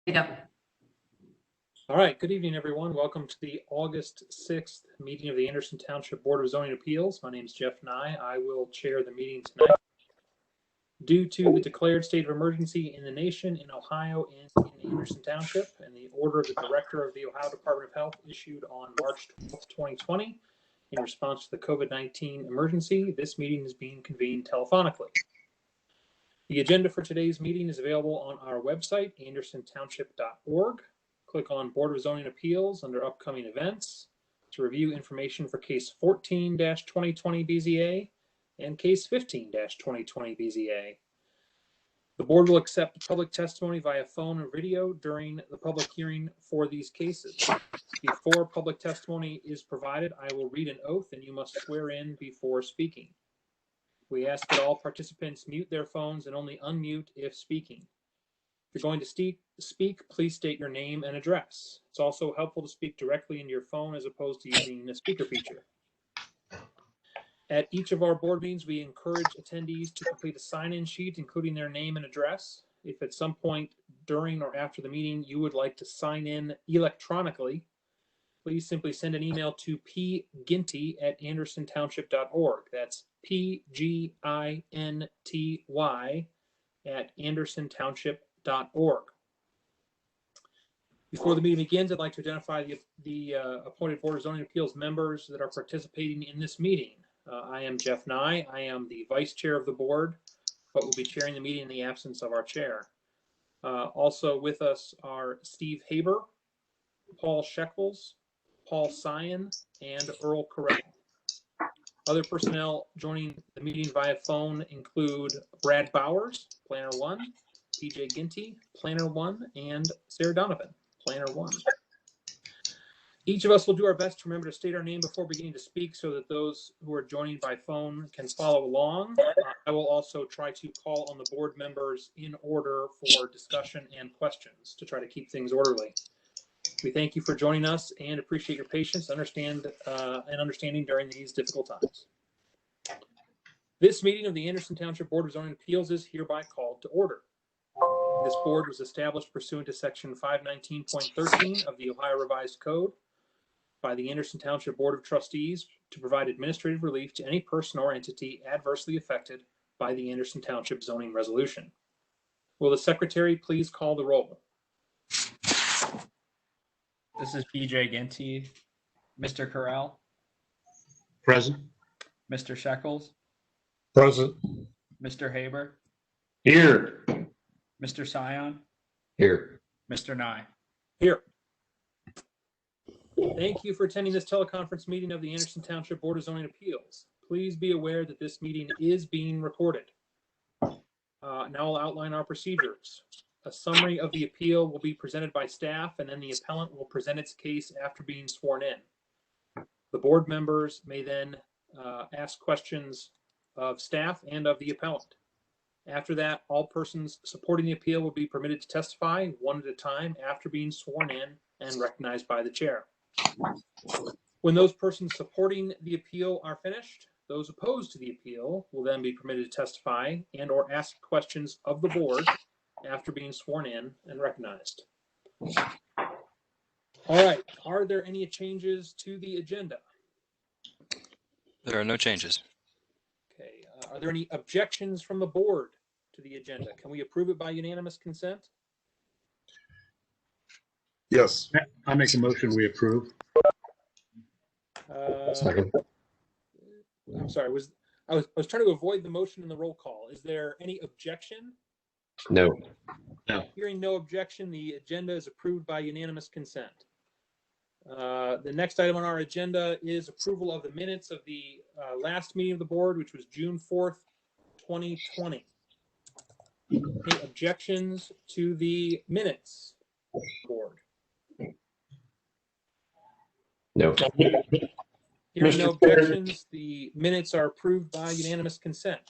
Yeah. All right, good evening, everyone. Welcome to the August 6th meeting of the Anderson Township Board of Zoning Appeals. My name is Jeff Nye. I will chair the meeting tonight. Due to the declared state of emergency in the nation, in Ohio, and in Anderson Township, and the order of the Director of the Ohio Department of Health issued on March 12th, 2020, in response to the COVID-19 emergency, this meeting is being convened telephonically. The agenda for today's meeting is available on our website, andersontownship.org. Click on Board of Zoning Appeals under Upcoming Events to review information for Case 14-2020 BZA and Case 15-2020 BZA. The board will accept public testimony via phone or video during the public hearing for these cases. Before public testimony is provided, I will read an oath and you must swear in before speaking. We ask that all participants mute their phones and only unmute if speaking. If you're going to speak, please state your name and address. It's also helpful to speak directly into your phone as opposed to using the speaker feature. At each of our board meetings, we encourage attendees to complete a sign-in sheet, including their name and address. If at some point during or after the meeting you would like to sign in electronically, please simply send an email to pginty@andersontownship.org. That's pginty@andersontownship.org. Before the meeting begins, I'd like to identify the appointed Board of Zoning Appeals members that are participating in this meeting. I am Jeff Nye. I am the vice chair of the board, but will be chairing the meeting in the absence of our chair. Also with us are Steve Haber, Paul Shekels, Paul Sion, and Earl Carell. Other personnel joining the meeting via phone include Brad Bowers, Planner 1, PJ Ginty, Planner 1, and Sarah Donovan, Planner 1. Each of us will do our best to remember to state our name before beginning to speak so that those who are joining by phone can follow along. I will also try to call on the board members in order for discussion and questions to try to keep things orderly. We thank you for joining us and appreciate your patience and understanding during these difficult times. This meeting of the Anderson Township Board of Zoning Appeals is hereby called to order. This board was established pursuant to Section 519.13 of the Ohio Revised Code by the Anderson Township Board of Trustees to provide administrative relief to any person or entity adversely affected by the Anderson Township zoning resolution. Will the secretary please call the roll? This is PJ Ginty. Mr. Carell? Present. Mr. Shekels? Present. Mr. Haber? Here. Mr. Sion? Here. Mr. Nye? Here. Thank you for attending this teleconference meeting of the Anderson Township Board of Zoning Appeals. Please be aware that this meeting is being recorded. Now I'll outline our procedures. A summary of the appeal will be presented by staff, and then the appellant will present its case after being sworn in. The board members may then ask questions of staff and of the appellant. After that, all persons supporting the appeal will be permitted to testify one at a time after being sworn in and recognized by the chair. When those persons supporting the appeal are finished, those opposed to the appeal will then be permitted to testify and or ask questions of the board after being sworn in and recognized. All right, are there any changes to the agenda? There are no changes. Okay, are there any objections from the board to the agenda? Can we approve it by unanimous consent? Yes. I make a motion we approve. Second. I'm sorry, I was trying to avoid the motion in the roll call. Is there any objection? No. Hearing no objection, the agenda is approved by unanimous consent. The next item on our agenda is approval of the minutes of the last meeting of the board, which was June 4th, 2020. Any objections to the minutes, board? No. Hearing no objections, the minutes are approved by unanimous consent.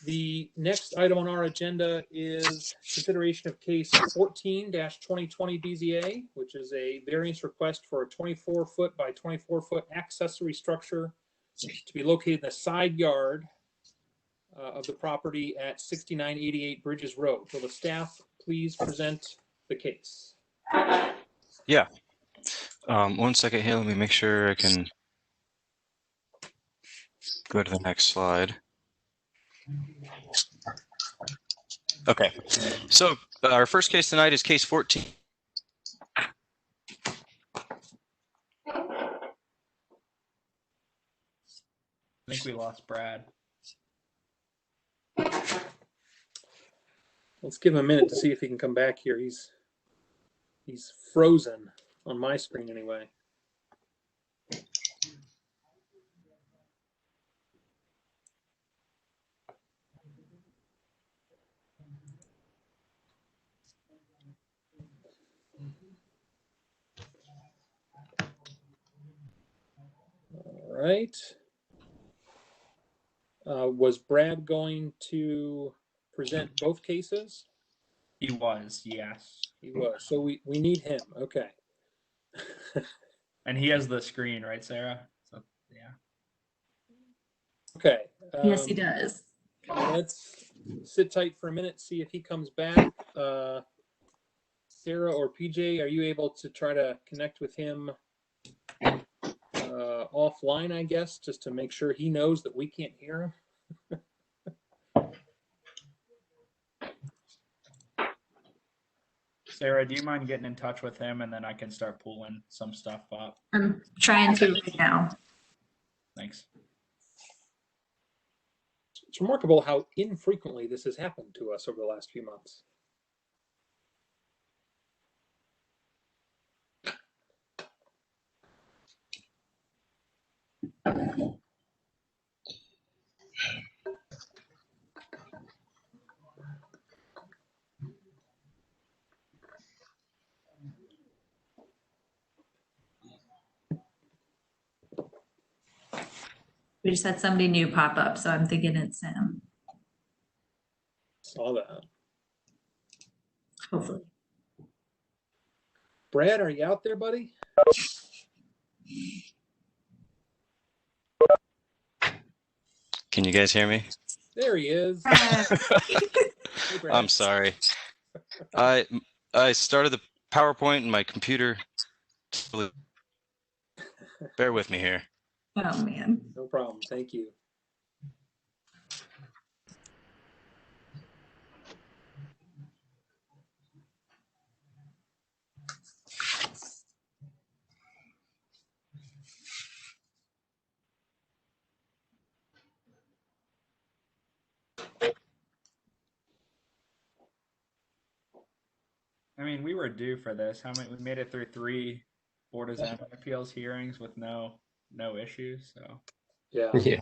The next item on our agenda is consideration of case 14-2020 BZA, which is a variance request for a 24-foot by 24-foot accessory structure to be located in the side yard of the property at 6988 Bridges Road. Will the staff please present the case? Yeah. 1 second here. Let me make sure I can go to the next slide. Okay. So our first case tonight is case 14. I think we lost Brad. Let's give him a minute to see if he can come back here. He's frozen on my screen anyway. All right. Was Brad going to present both cases? He was, yes. He was. So we need him. Okay. And he has the screen, right, Sarah? So, yeah. Okay. Yes, he does. Let's sit tight for a minute, see if he comes back. Sarah or PJ, are you able to try to connect with him offline, I guess, just to make sure he knows that we can't hear him? Sarah, do you mind getting in touch with him and then I can start pulling some stuff up? I'm trying to right now. Thanks. It's remarkable how infrequently this has happened to us over the last few months. We just had somebody new pop up, so I'm thinking it's him. Saw that. Hopefully. Brad, are you out there, buddy? Can you guys hear me? There he is. Ah, Hey, Brad. I'm sorry. I started the PowerPoint and my computer. Bear with me here. oh man. No problem. Thank you. I mean, we were due for this. How many? We made it through 3 Board of Zoning Appeals hearings with no issues. So Yeah. Yeah.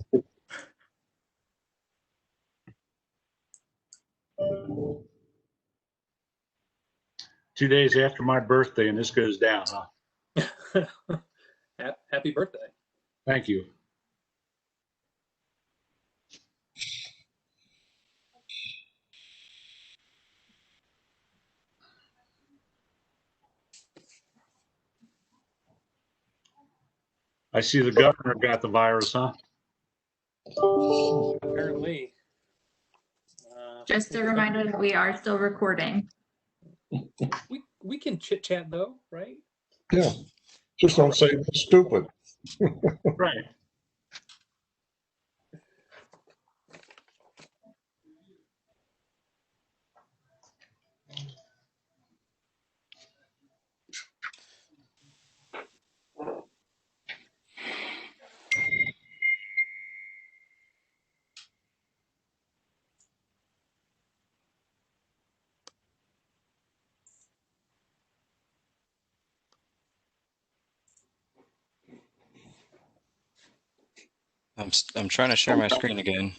Two days after my birthday and this goes down, huh? Happy birthday. Thank you. I see the governor got the virus, huh? Apparently. Just a reminder that we are still recording. We can chit chat though, right? Yeah, just don't say it's stupid. Right. I'm trying to share my screen again.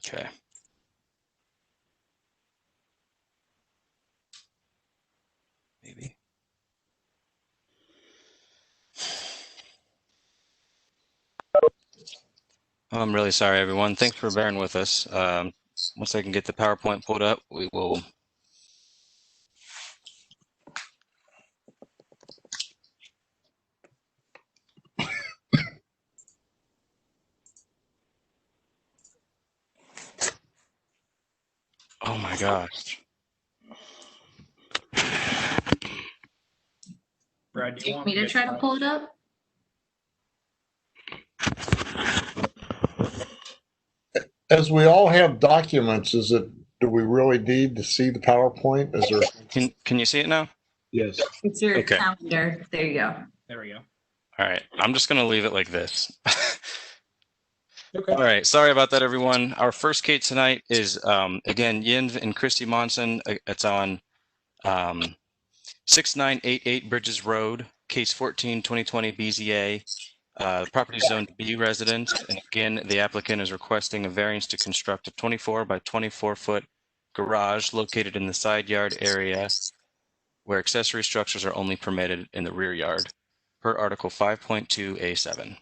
Okay. Maybe. I'm really sorry, everyone. Thanks for bearing with us. Once I can get the PowerPoint pulled up, we will. my gosh. Brad, do Do you you want want me to try to pull it up? As we all have documents, do we really need to see the PowerPoint? Is there? Can you see it now? Yes. It's your Okay. calendar. There you go. There we go. All right. I'm just going to leave it like this. Okay. All right. Sorry about that, everyone. Our first case tonight is, again, Yin and Christy Monson. It's on 6988 Bridges Road, case 14, 2020 BZA. Property zoned B residence. And again, the applicant is requesting a variance to construct a 24 by 24 foot garage located in the side yard area where accessory structures are only permitted in the rear yard per Article 5.2A7.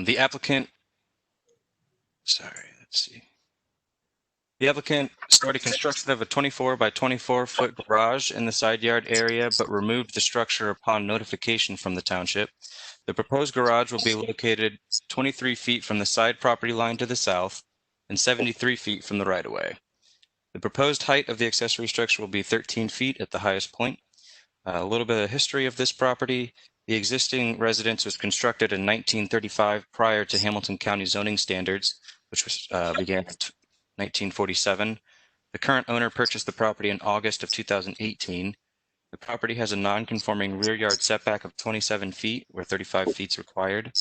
The applicant, let's see. The applicant started construction of a 24 by 24 foot garage in the side yard area, but removed the structure upon notification from the township. The proposed garage will be located 23 feet from the side property line to the south and 73 feet from the right of way. The proposed height of the accessory structure will be 13 feet at the highest point. A little bit of history of this property. The existing residence was constructed in 1935 prior to Hamilton County zoning standards, which was, began in 1947. The current owner purchased the property in August of 2018. The property has a non-conforming rear yard setback of 27 feet, where 35 feet is required.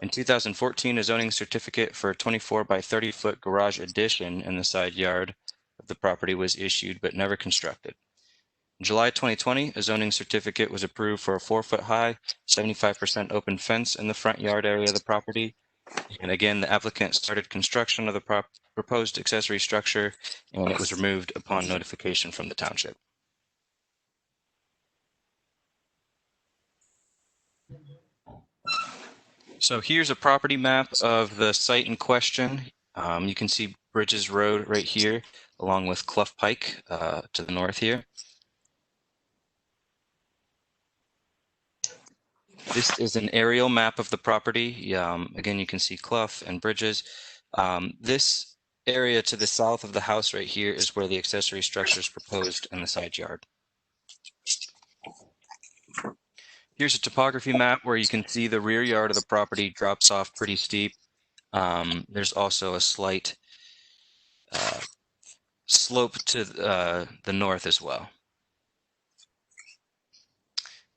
In 2014, a zoning certificate for a 24 by 30 foot garage addition in the side yard of the property was issued, but never constructed. In July 2020, a zoning certificate was approved for a 4 foot high, 75% open fence in the front yard area of the property. And again, the applicant started construction of the proposed accessory structure, and it was removed upon notification from the township. So here's a property map of the site in question. You can see Bridges Road right here, along with Clough Pike to the north here. This is an aerial map of the property. Again, you can see Clough and Bridges. This area to the south of the house right here is where the accessory structure is proposed in the side yard. Here's a topography map where you can see the rear yard of the property drops off pretty steep. There's also a slight slope to the north as well.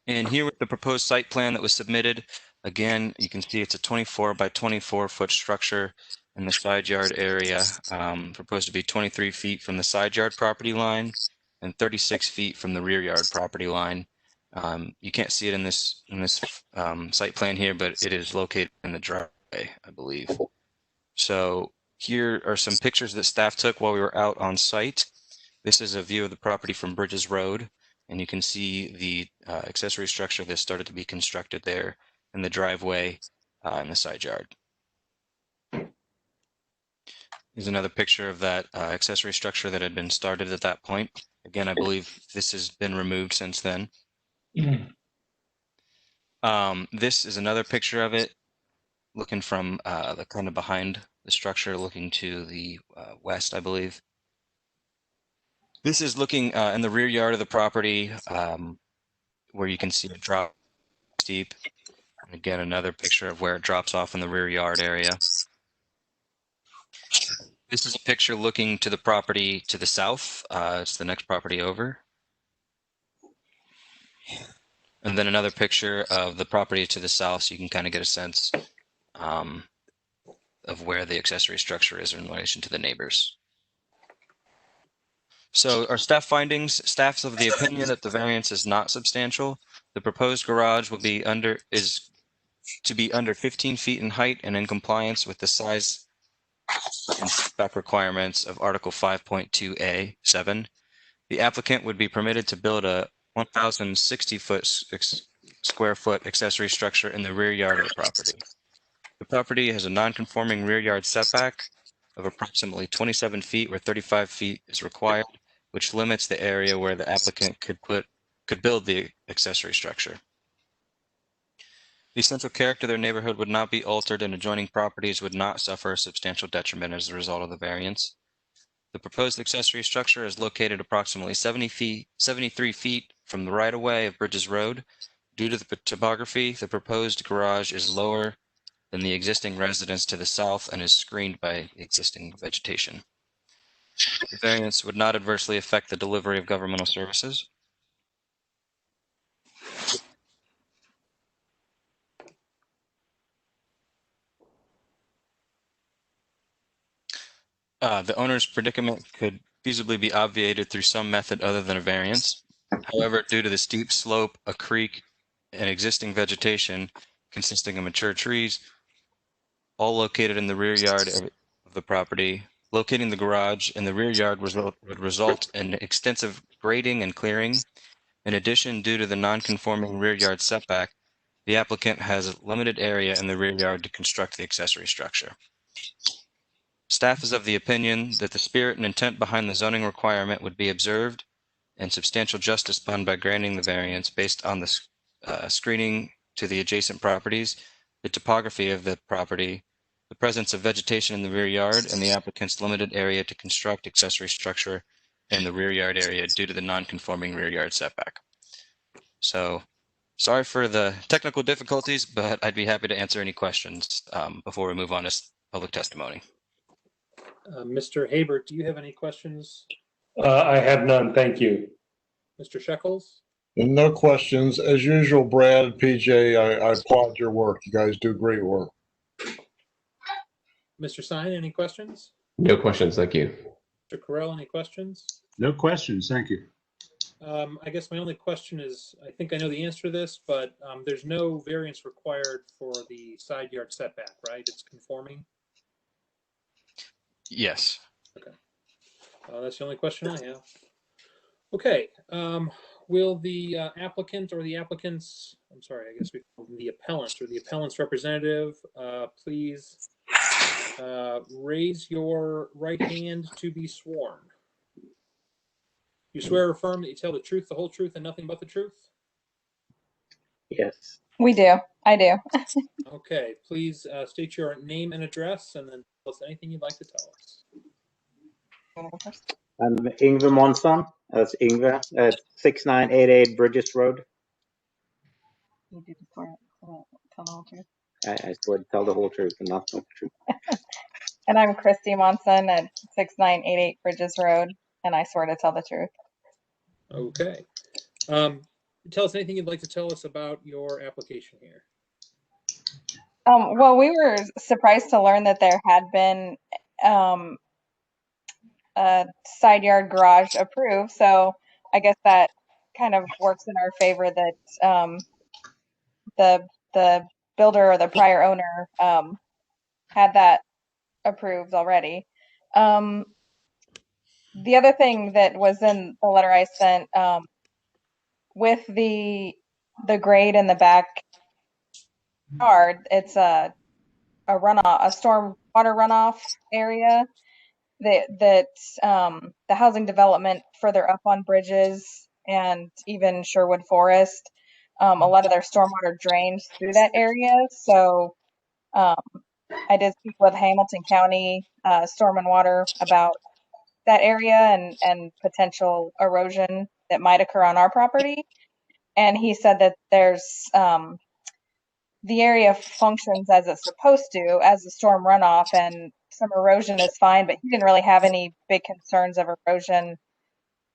And here with the proposed site plan that was submitted, again, you can see it's a 24 by 24 foot structure in the side yard area, proposed to be 23 feet from the side yard property line and 36 feet from the rear yard property line. You can't see it in this site plan here, but it is located in the driveway, I believe. So here are some pictures that staff took while we were out on site. This is a view of the property from Bridges Road, and you can see the accessory structure that started to be constructed there in the driveway in the side yard. Here's another picture of that accessory structure that had been started at that point. Again, I believe this has been removed since then. This is another picture of it, looking from the kind of behind the structure, looking to the west, I believe. This is looking in the rear yard of the property, where you can see it drop steep. And again, another picture of where it drops off in the rear yard area. This is a picture looking to the property to the south. It's the next property over. And then another picture of the property to the south, so you can kind of get a sense of where the accessory structure is in relation to the neighbors. So our staff findings, staff's of the opinion that the variance is not substantial. The proposed garage will be is to be under 15 feet in height and in compliance with the size and spec requirements of Article 5.2A7. The applicant would be permitted to build a 1,060 square foot accessory structure in the rear yard of the property. The property has a non-conforming rear yard setback of approximately 27 feet where 35 feet is required, which limits the area where the applicant could build the accessory structure. The essential character of their neighborhood would not be altered and adjoining properties would not suffer a substantial detriment as a result of the variance. The proposed accessory structure is located approximately 73 feet from the right-of-way of Bridges Road. Due to the topography, the proposed garage is lower than the existing residence to the south and is screened by existing vegetation. The variance would not adversely affect the delivery of governmental services. The owner's predicament could feasibly be obviated through some method other than a variance. However, due to the steep slope, a creek, and existing vegetation consisting of mature trees, all located in the rear yard of the property, locating the garage in the rear yard would result in extensive grading and clearing. In addition, due to the non-conforming rear yard setback, the applicant has limited area in the rear yard to construct the accessory structure. Staff is of the opinion that the spirit and intent behind the zoning requirement would be observed and substantial justice done by granting the variance based on the screening to the adjacent properties, the topography of the property, the presence of vegetation in the rear yard, and the applicant's limited area to construct accessory structure in the rear yard area due to the non-conforming rear yard setback. So, sorry for the technical difficulties, but I'd be happy to answer any questions before we move on to public testimony. Mr. Habert, do you have any questions? I have none, thank you. Mr. Shekels? And no questions. As usual, Brad, PJ, I applaud your work. You guys do great work. Mr. Stein, any questions? No questions. Thank you. Mr. Carell, any questions? No questions, thank you. I guess my only question is, I think I know the answer to this, but there's no variance required for the side yard setback, right? It's conforming? Yes. Okay. That's the only question I have. Okay. Will the applicant or the applicant's, I'm sorry, I guess we call them the appellant or the appellant's representative, please raise your right hand to be sworn. You swear or affirm that you tell the truth, the whole truth, and nothing but the truth? Yes. We do. I do. Okay, please state your name and address and then tell us anything you'd like to tell us. I'm Ingve Monson. That's Ingve at 6988 Bridges Road. You do swear, tell the whole truth. I swear to tell the whole truth and nothing but the truth. And I'm Christy Monson at 6988 Bridges Road, and I swear to tell the truth. Okay. Tell us anything you'd like to tell us about your application here. Well, we were surprised to learn that there had been a side yard garage approved. So I guess that kind of works in our favor that the builder or the prior owner had that approved already. The other thing that was in the letter I sent with the grade in the back yard, it's a runoff, a storm water runoff area that the housing development further up on Bridges and even Sherwood Forest, a lot of their stormwater drains through that area. So I did speak with Hamilton County Storm and Water about that area and potential erosion that might occur on our property. And he said that there's the area functions as it's supposed to as a storm runoff, and some erosion is fine, but he didn't really have any big concerns of erosion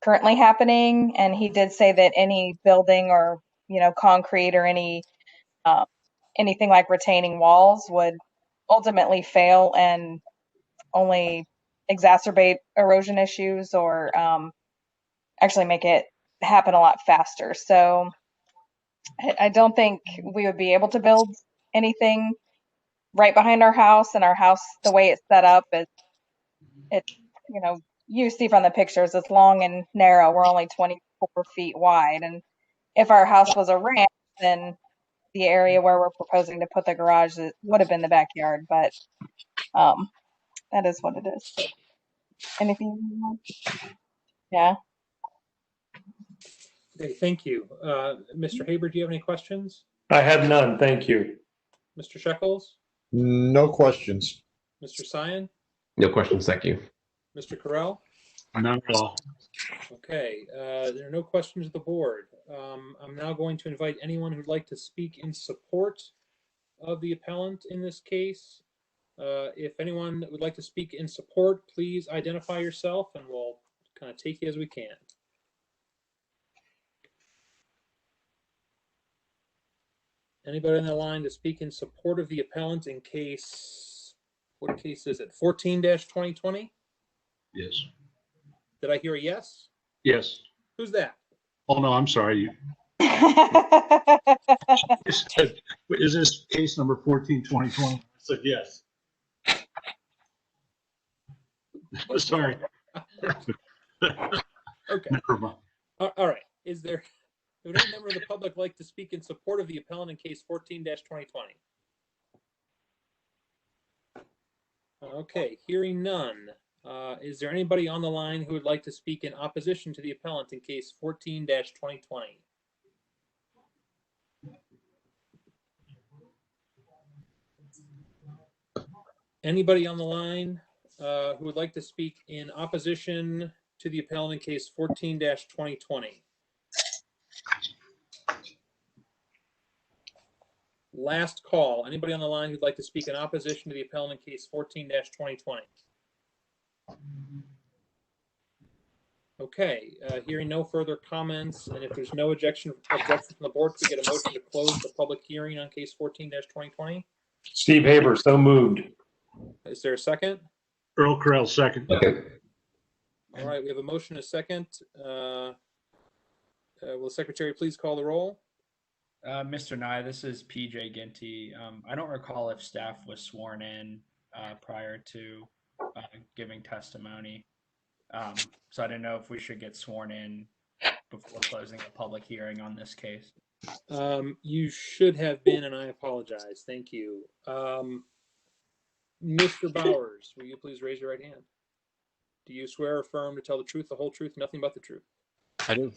currently happening. And he did say that any building or, concrete or anything like retaining walls would ultimately fail and only exacerbate erosion issues or actually make it happen a lot faster. So I don't think we would be able to build anything right behind our house, and our house, the way it's set up, is you see from the pictures, it's long and narrow. We're only 24 feet wide, and if our house was a ranch, then the area where we're proposing to put the garage would have been the backyard. But that is what it is. Anything? Yeah. Okay, thank you. Mr. Haber, do you have any questions? I have none, thank you. Mr. Shekels, No questions. Mr. Sion, No questions. Thank you. Mr. Correll? None at all. Okay, there are no questions of the board. I'm now going to invite anyone who'd like to speak in support of the appellant in this case. If anyone would like to speak in support, please identify yourself and we'll kind of take you as we can. Anybody on the line to speak in support of the appellant in case, what case is it? 14-2020? Yes. Did I hear a yes? Yes. Who's that? Oh, no, I'm sorry. You said, is this case number 14-2020? I said yes. Sorry. Okay. Never mind. All right. Would any member of the public like to speak in support of the appellant in case 14-2020? Okay, hearing none. Is there anybody on the line who would like to speak in opposition to the appellant in case 14-2020? Anybody on the line who would like to speak in opposition to the appellant in case 14-2020? Last call. Anybody on the line who'd like to speak in opposition to the appellant in case 14-2020? Okay, hearing no further comments, and if there's no objection from the board, could we get a motion to close the public hearing on case 14-2020? Steve Haber, so moved. Is there a second? Earl Correll, second. Okay. All right, we have a motion and a second. Will the secretary please call the roll? Mr. Nye, this is PJ Ginty. I don't recall if staff was sworn in prior to giving testimony. So I didn't know if we should get sworn in before closing the public hearing on this case. You should have been, and I apologize. Thank you. Mr. Bowers, will you please raise your right hand? Do you swear or affirm to tell the truth, the whole truth, nothing but the truth? I do.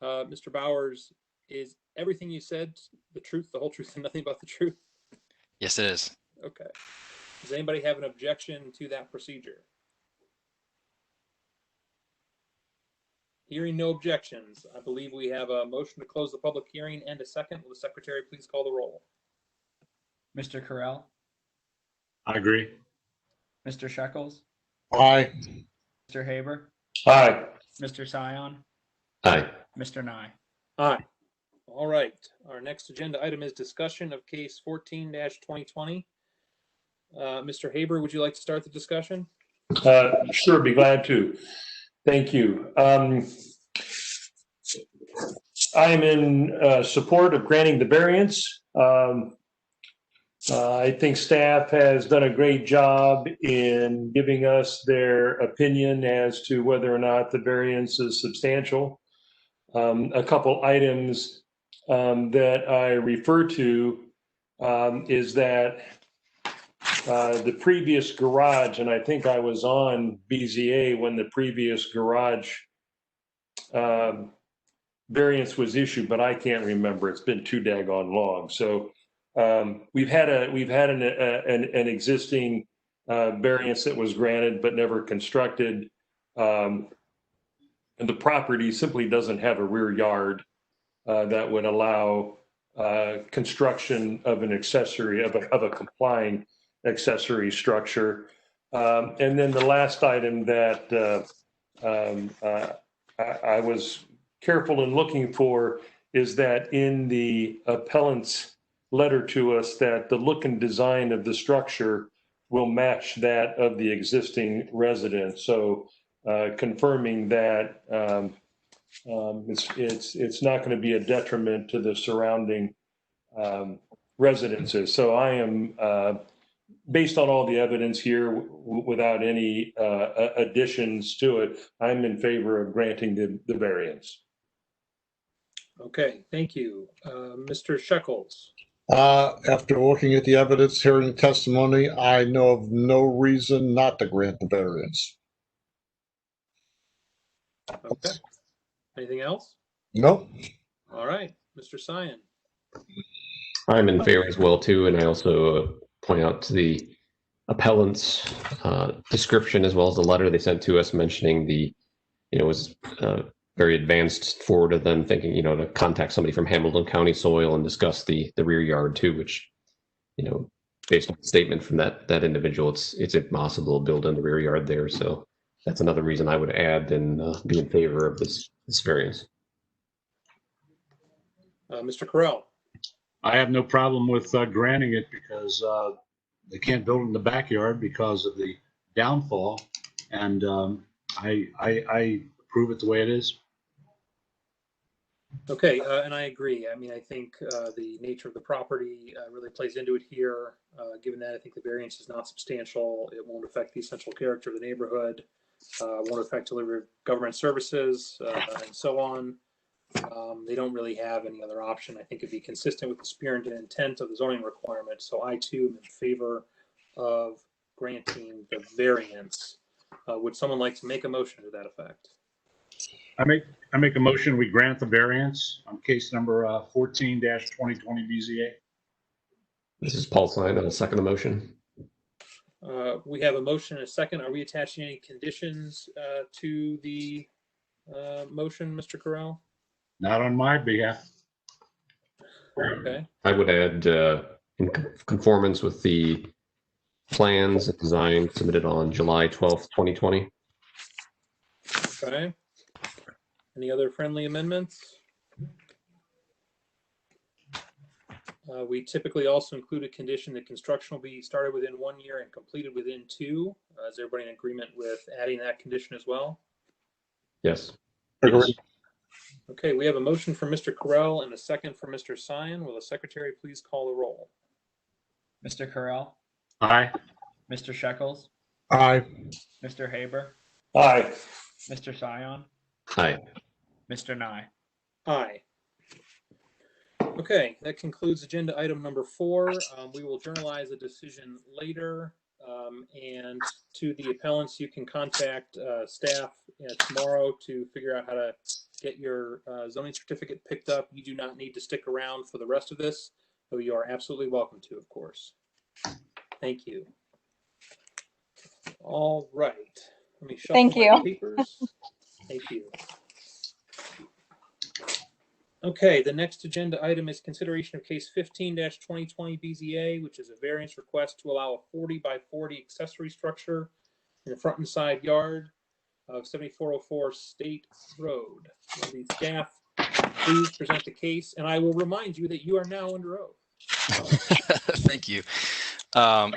Mr. Bowers, is everything you said the truth, the whole truth, and nothing but the truth? Yes, it is. Okay. Does anybody have an objection to that procedure? Hearing no objections, I believe we have a motion to close the public hearing and a second. Will the secretary please call the roll? Mr. Correll, I agree. Mr. Shekels, Aye. Mr. Haber, Aye. Mr. Sion, Aye. Mr. Nye. Aye. All right. Our next agenda item is discussion of case 14-2020. Mr. Haber, would you like to start the discussion? Sure, be glad to. Thank you. I am in support of granting the variance. I think staff has done a great job in giving us their opinion as to whether or not the variance is substantial. A couple items that I refer to is that the previous garage, and I think I was on BZA when the previous garage variance was issued, but I can't remember. It's been too daggone long. So we've had an existing variance that was granted but never constructed, and the property simply doesn't have a rear yard that would allow construction of an accessory of a complying accessory structure. And then the last item that I was careful in looking for is that in the appellant's letter to us that the look and design of the structure will match that of the existing residence. So confirming that it's not going to be a detriment to the surrounding residences. So I am, based on all the evidence here, without any additions to it, I'm in favor of granting the variance. Okay, thank you. Mr. Shekels. After looking at the evidence, hearing testimony, I know of no reason not to grant the variance. Okay. Anything else? Nope. All right, Mr. Sion. I'm in favor as well too, and I also point out to the appellant's description as well as the letter they sent to us mentioning the, was very advanced forward of them thinking, to contact somebody from Hamilton County Soil and discuss the rear yard too, which, based on the statement from that individual, it's impossible to build in the rear yard there. So that's another reason I would add and be in favor of this variance. Mr. Correll. I have no problem with granting it because they can't build in the backyard because of the downfall, and I approve it the way it is. Okay, and I agree. I mean, I think the nature of the property really plays into it here. Given that I think the variance is not substantial, it won't affect the essential character of the neighborhood, won't affect delivery of government services, and so on. They don't really have any other option. I think it'd be consistent with the spirit and intent of the zoning requirement. So I too am in favor of granting the variance. Would someone like to make a motion to that effect? I make a motion, we grant the variance on case number 14-2020 BZA. This is Paul Stein. I'll second the motion. We have a motion and a second. Are we attaching any conditions to the motion, Mr. Corral? Not on my behalf. Okay. I would add in conformance with the plans and design submitted on July 12th, 2020. Okay. Any other friendly amendments? We typically also include a condition that construction will be started within 1 year and completed within 2. Is everybody in agreement with adding that condition as well? Yes. Agree. Okay, we have a motion from Mr. Correll and a second from Mr. Sion. Will the secretary please call the roll? Mr. Correll, Aye. Mr. Shekels, Aye. Mr. Haber, Aye. Mr. Sion, Aye. Mr. Nye. Aye. Okay, that concludes agenda item number 4. We will journalize a decision later. And to the appellants, you can contact staff tomorrow to figure out how to get your zoning certificate picked up. You do not need to stick around for the rest of this, though you are absolutely welcome to, of course. Thank you. All right. Let me shuffle Thank my you. papers. Thank you. Okay, the next agenda item is consideration of case 15-2020 BZA, which is a variance request to allow a 40 by 40 accessory structure in the front and side yard of 7404 State Road. Will the staff please present the case? And I will remind you that you are now under oath. Thank you.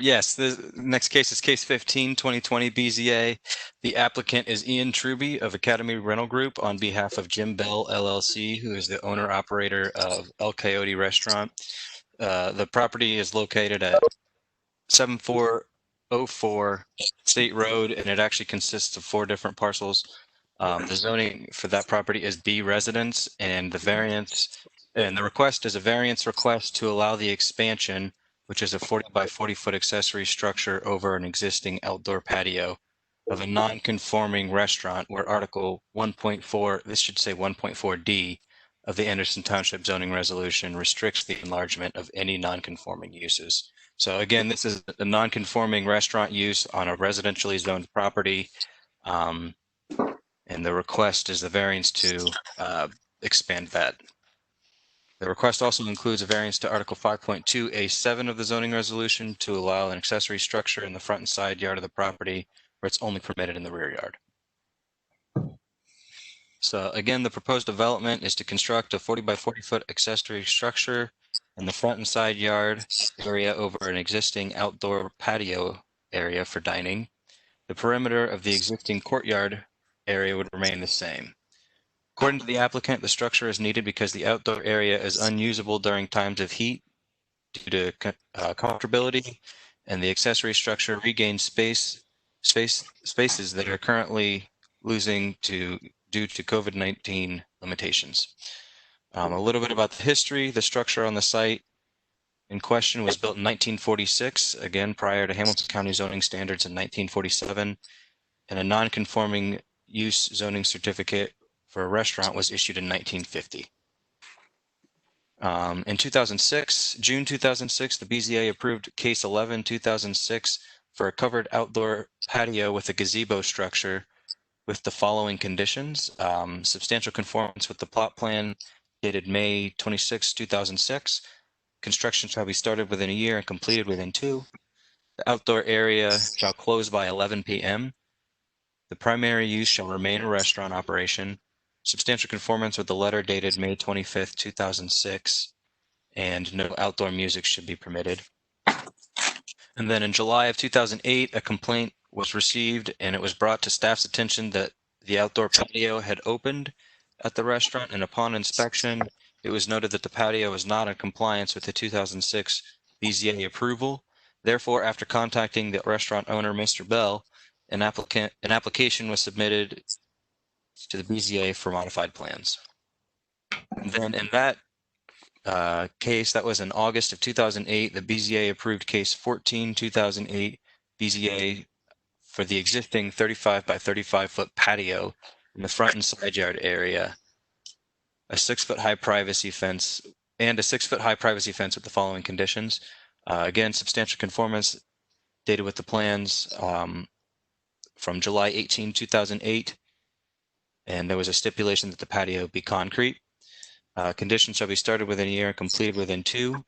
Yes, the next case is case 15-2020 BZA. The applicant is Ian Truby of Academy Rental Group on behalf of Jim Bell LLC, who is the owner operator of El Coyote Restaurant. The property is located at 7404 State Road, and it actually consists of 4 different parcels. The zoning for that property is B residence, and the request is a variance request to allow the expansion, which is a 40 by 40 foot accessory structure over an existing outdoor patio of a non-conforming restaurant where Article 1.4, this should say 1.4D of the Anderson Township zoning resolution restricts the enlargement of any non-conforming uses. So again, this is a non-conforming restaurant use on a residentially zoned property. And the request is the variance to expand that. The request also includes a variance to Article 5.2A7 of the zoning resolution to allow an accessory structure in the front and side yard of the property where it's only permitted in the rear yard. So again, the proposed development is to construct a 40 by 40 foot accessory structure in the front and side yard area over an existing outdoor patio area for dining. The perimeter of the existing courtyard area would remain the same. According to the applicant, the structure is needed because the outdoor area is unusable during times of heat due to comfortability, and the accessory structure regains spaces that are currently losing due to COVID-19 limitations. A little bit about the history. The structure on the site in question was built in 1946, again prior to Hamilton County zoning standards in 1947, and a non-conforming use zoning certificate for a restaurant was issued in 1950. In 2006, June 2006, the BZA approved Case 11, 2006 for a covered outdoor patio with a gazebo structure with the following conditions. Substantial conformance with the plot plan dated May 26, 2006. Construction shall be started within a year and completed within 2. The outdoor area shall close by 11 p.m. The primary use shall remain a restaurant operation. Substantial conformance with the letter dated May 25th, 2006, and no outdoor music should be permitted. And then in July of 2008, a complaint was received, and it was brought to staff's attention that the outdoor patio had opened at the restaurant, and upon inspection, it was noted that the patio was not in compliance with the 2006 BZA approval. Therefore, after contacting the restaurant owner, Mr. Bell, an application was submitted to the BZA for modified plans. And then in that case, that was in August of 2008, the BZA approved case 14, 2008 BZA for the existing 35 by 35 foot patio in the front and side yard area, a 6-foot high privacy fence, and a 6-foot high privacy fence with the following conditions. Again, substantial conformance dated with the plans from July 18, 2008, and there was a stipulation that the patio be concrete. Conditions shall be started within a year and completed within 2.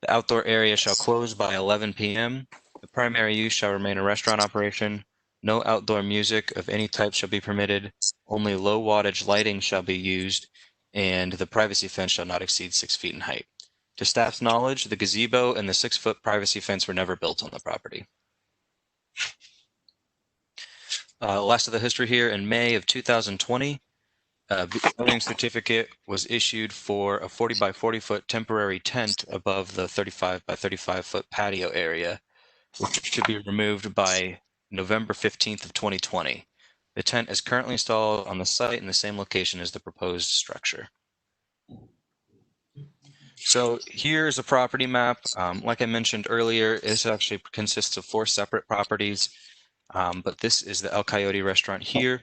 The outdoor area shall close by 11 p.m. The primary use shall remain a restaurant operation. No outdoor music of any type shall be permitted. Only low wattage lighting shall be used, and the privacy fence shall not exceed 6 feet in height. To staff's knowledge, the gazebo and the 6-foot privacy fence were never built on the property. Last of the history here, in May of 2020, a building certificate was issued for a 40 by 40 foot temporary tent above the 35 by 35 foot patio area, which should be removed by November 15th of 2020. The tent is currently installed on the site in the same location as the proposed structure. So here's a property map. Like I mentioned earlier, this actually consists of 4 separate properties, but this is the El Coyote restaurant here.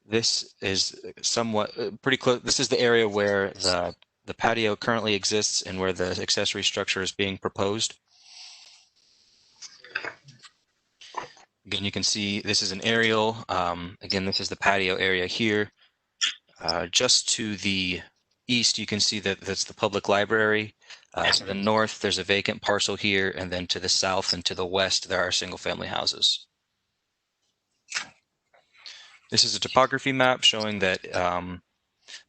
This is somewhat pretty close. This is the area where the patio currently exists and where the accessory structure is being proposed. Again, you can see this is an aerial. Again, this is the patio area here. Just to the east, you can see that that's the public library. To the north, there's a vacant parcel here, and then to the south and to the west, there are single-family houses. This is a topography map showing that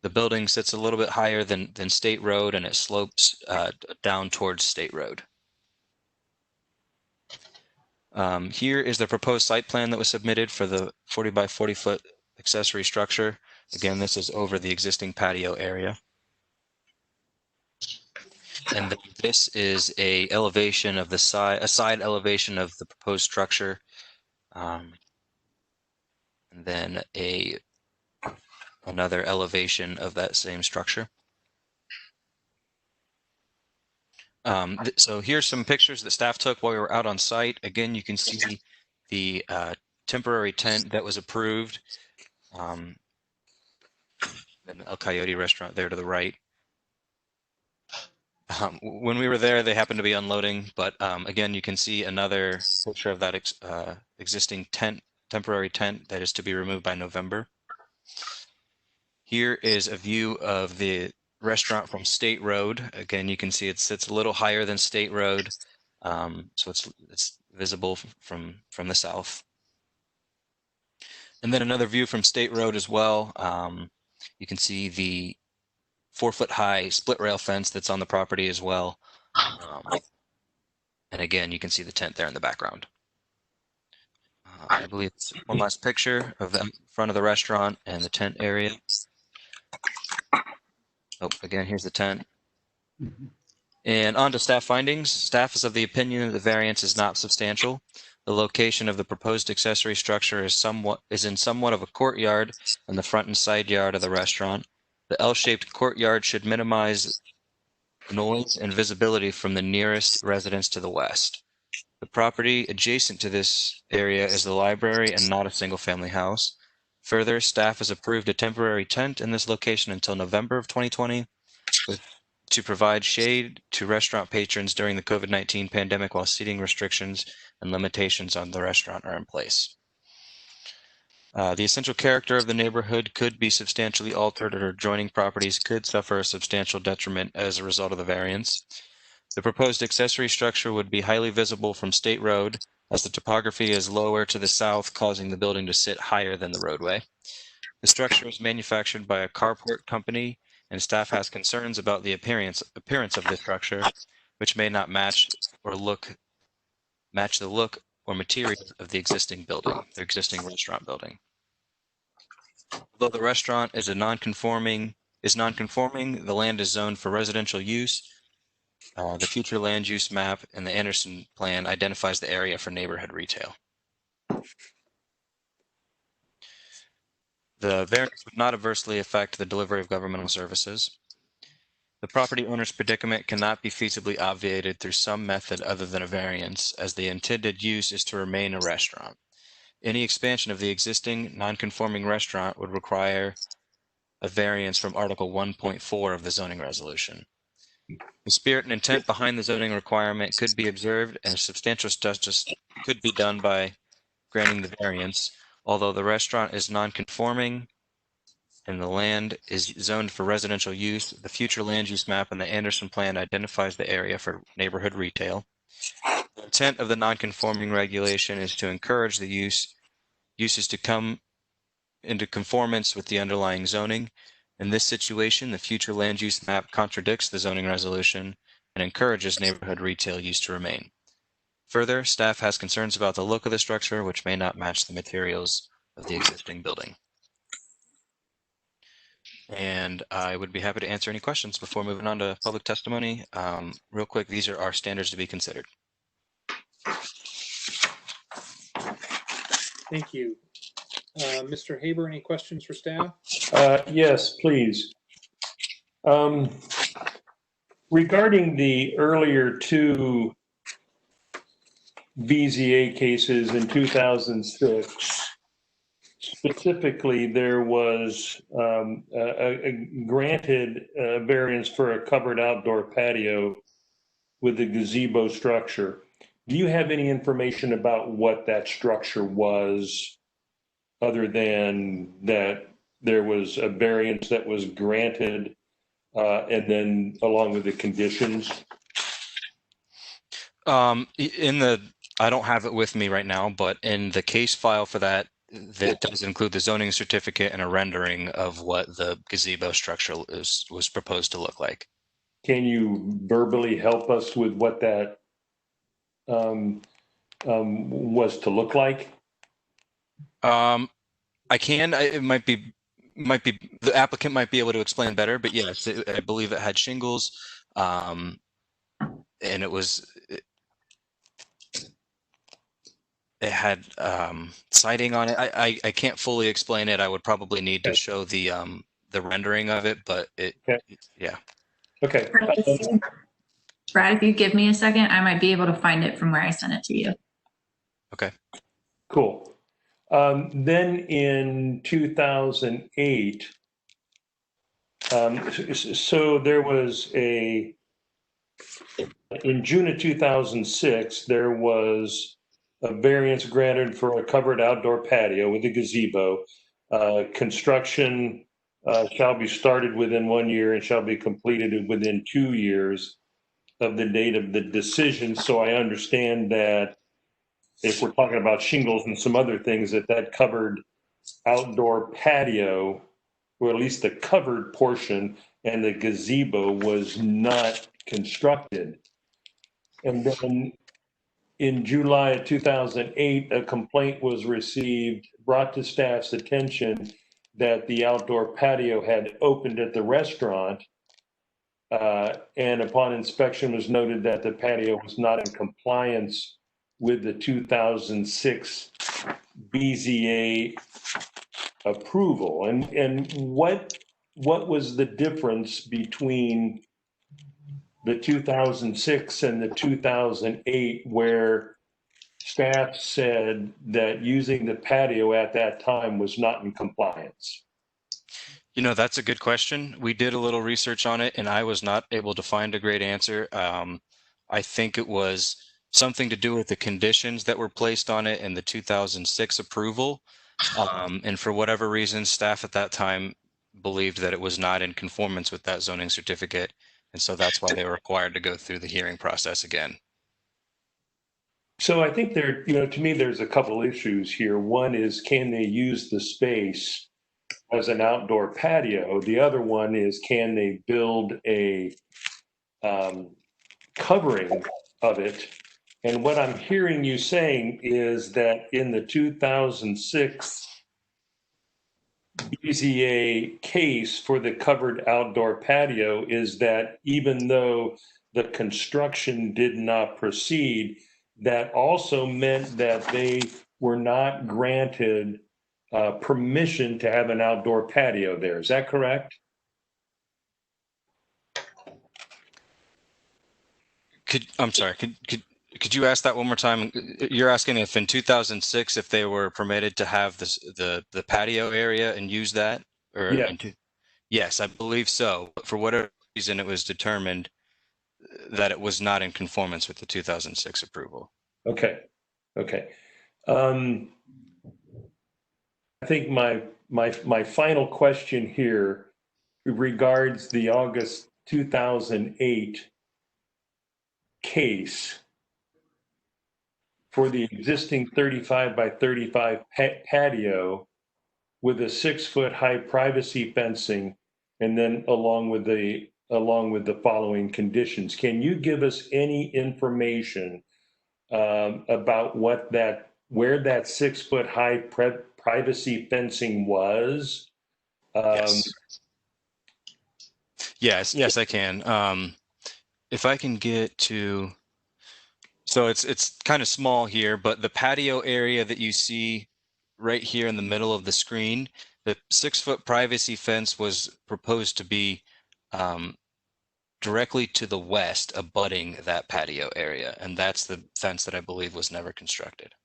the building sits a little bit higher than State Road, and it slopes down towards State Road. Here is the proposed site plan that was submitted for the 40 by 40 foot accessory structure. Again, this is over the existing patio area. And this is a elevation of the side, a side elevation of the proposed structure. And then another elevation of that same structure. So here's some pictures that staff took while we were out on site. Again, you can see the temporary tent that was approved. And the El Coyote restaurant there to the right. When we were there, they happened to be unloading, but again, you can see another picture of that existing temporary tent that is to be removed by November. Here is a view of the restaurant from State Road. Again, you can see it sits a little higher than State Road, so it's visible from the south. And then another view from State Road as well. You can see the 4-foot high split rail fence that's on the property as well. And again, you can see the tent there in the background. I believe it's one last picture of the front of the restaurant and the tent area. Oh, again, here's the tent. And on to staff findings. Staff is of the opinion that the variance is not substantial. The location of the proposed accessory structure is in somewhat of a courtyard in the front and side yard of the restaurant. The L-shaped courtyard should minimize noise and visibility from the nearest residence to the west. The property adjacent to this area is the library and not a single-family house. Further, staff has approved a temporary tent in this location until November of 2020, with to provide shade to restaurant patrons during the COVID-19 pandemic while seating restrictions and limitations on the restaurant are in place. The essential character of the neighborhood could be substantially altered, or adjoining properties could suffer a substantial detriment as a result of the variance. The proposed accessory structure would be highly visible from State Road, as the topography is lower to the south, causing the building to sit higher than the roadway. The structure is manufactured by a carport company, and staff has concerns about the appearance of the structure, which may not match the look or materials of the existing building, the existing restaurant building. Although the restaurant is non-conforming, the land is zoned for residential use. The future land use map and the Anderson plan identifies the area for neighborhood retail. The variance would not adversely affect the delivery of governmental services. The property owner's predicament cannot be feasibly obviated through some method other than a variance, as the intended use is to remain a restaurant. Any expansion of the existing non-conforming restaurant would require a variance from Article 1.4 of the zoning resolution. The spirit and intent behind the zoning requirement could be observed, and substantial justice could be done by granting the variance. Although the restaurant is non-conforming and the land is zoned for residential use, the future land use map and the Anderson plan identifies the area for neighborhood retail. The intent of the non-conforming regulation is to encourage the uses to come into conformance with the underlying zoning. In this situation, the future land use map contradicts the zoning resolution and encourages neighborhood retail use to remain. Further, staff has concerns about the look of the structure, which may not match the materials of the existing building. And I would be happy to answer any questions before moving on to public testimony. Real quick, these are our standards to be considered. Thank you. Mr. Haber, any questions for staff? Yes, please. Regarding the earlier two BZA cases in 2006, specifically, there was a granted variance for a covered outdoor patio with a gazebo structure. Do you have any information about what that structure was, other than that there was a variance that was granted and then along with the conditions? I don't have it with me right now, but in the case file for that does include the zoning certificate and a rendering of what the gazebo structure was proposed to look like. Can you verbally help us with what that was to look like? I can. It might be the applicant might be able to explain better, but yes, I believe it had shingles, and it had siding on it. I can't fully explain it. I would probably need to show the rendering of it, but yeah. Okay. Brad, if you give me a second, I might be able to find it from where I sent it to you. Okay. Cool. Then in 2008, so there was in June of 2006, there was a variance granted for a covered outdoor patio with a gazebo. Construction shall be started within 1 year and shall be completed within 2 years of the date of the decision. So I understand that if we're talking about shingles and some other things, that covered outdoor patio, or at least the covered portion, and the gazebo was not constructed. And then in July of 2008, a complaint was received, brought to staff's attention, that the outdoor patio had opened at the restaurant, and upon inspection was noted that the patio was not in compliance with the 2006 BZA approval. And what was the difference between the 2006 and the 2008, where staff said that using the patio at that time was not in compliance? You know, that's a good question. We did a little research on it, and I was not able to find a great answer. I think it was something to do with the conditions that were placed on it in the 2006 approval. And for whatever reason, staff at that time believed that it was not in conformance with that zoning certificate. And so that's why they were required to go through the hearing process again. So I think there, to me, there's a couple issues here. One is, can they use the space as an outdoor patio? The other one is, can they build a covering of it? And what I'm hearing you saying is that in the 2006 BZA case for the covered outdoor patio is that even though the construction did not proceed, that also meant that they were not granted permission to have an outdoor patio there. Is that correct? I'm sorry, could you ask that one more time? You're asking if in 2006, if they were permitted to have the patio area and use that? Or Yeah. Yes, I believe so. But for whatever reason, it was determined that it was not in conformance with the 2006 approval. Okay. I think my final question here regards the August 2008 case for the existing 35 by 35 patio with a 6-foot high privacy fencing, and then along with the following conditions. Can you give us any information about where that 6-foot high privacy fencing was? Yes, I can. If I can get to, so it's kind of small here, but the patio area that you see right here in the middle of the screen, the 6-foot privacy fence was proposed to be directly to the west, abutting that patio area, and that's the fence that I believe was never constructed.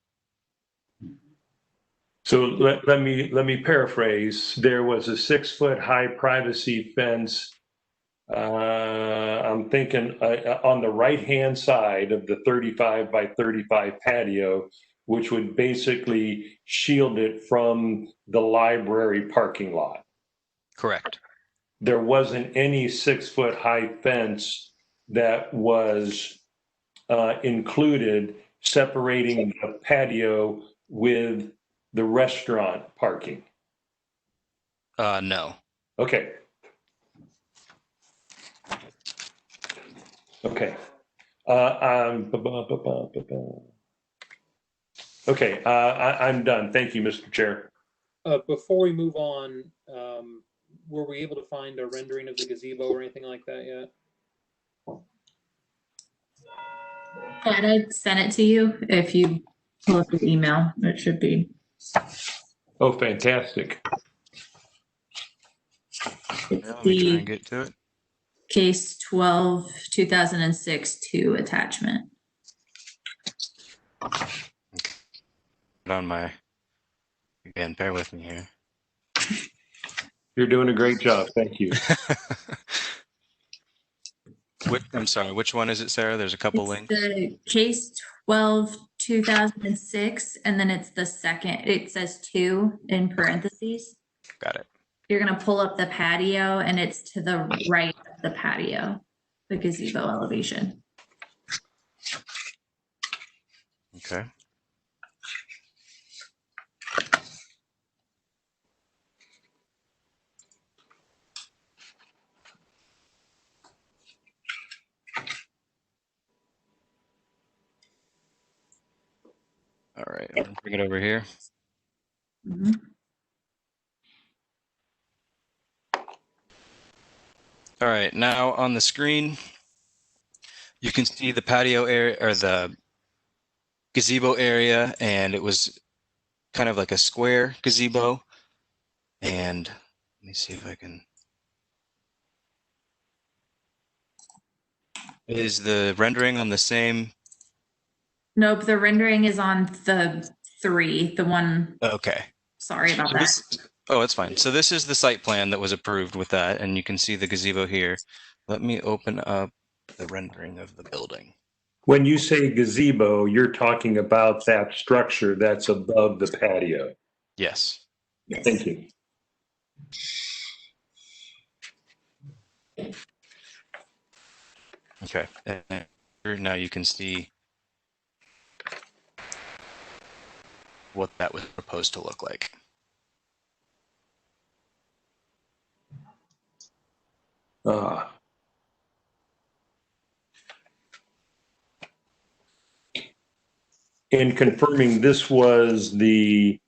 So let me paraphrase. There was a 6-foot high privacy fence. I'm thinking on the right-hand side of the 35 by 35 patio, which would basically shield it from the library parking lot. Correct. There wasn't any 6-foot high fence that was included separating the patio with the restaurant parking. No. Okay. Okay. Okay. I'm done. Thank you, Mr. Chair. Before we move on, were we able to find a rendering of the gazebo or anything like that yet? Pat, I sent it to you. If you pull up your email, it should be. Oh, fantastic. It's Let me try and get to it. Case 12, 2006 2 attachment. On my, again, bear with me here. You're doing a great job. Thank you. I'm sorry, which one is it, Sarah? There's a couple links. The case 12, 2006, and then it's the second, it says 2 in parentheses. Got it. You're going to pull up the patio, and it's to the right of the patio, the gazebo elevation. Okay. All right, I'm gonna bring it over here. Mm-hmm. All right, now on the screen, you can see the patio area or the gazebo area, and it was kind of like a square gazebo. And let me see if I can. Is the rendering on the same? Nope, the rendering is on the 3, the one. Okay. Sorry about that. Oh, it's fine. So this is the site plan that was approved with that, and you can see the gazebo here. Let me open up the rendering of the building. When you say gazebo, you're talking about that structure that's above the patio. Yes. Thank you. Okay. And here now you can see what that was proposed to look like. And confirming this was the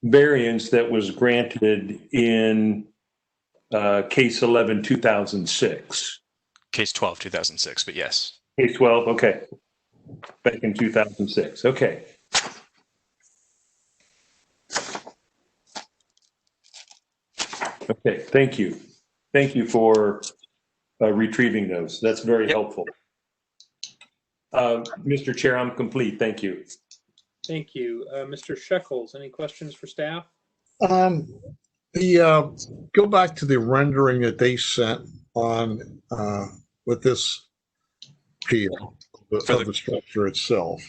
variance that was granted in case 11, 2006. Case 12, 2006, but yes. Case 12, okay. Back in 2006, okay. Okay, thank you. Thank you for retrieving those. That's very helpful. Mr. Chair, I'm complete. Thank you. Thank you. Mr. Shekels, any questions for staff? Go back to the rendering that they sent on with this appeal of the structure itself.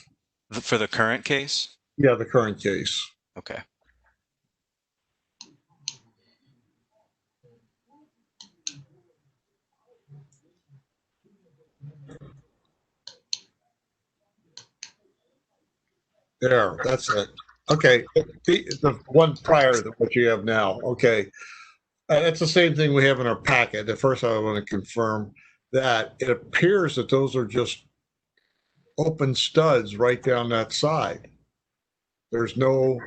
For the current case? Yeah, the current case. Okay. There, that's it. Okay, the one prior to what you have now. Okay, it's the same thing we have in our packet. At first, I want to confirm that it appears that those are just open studs right down that side. There's no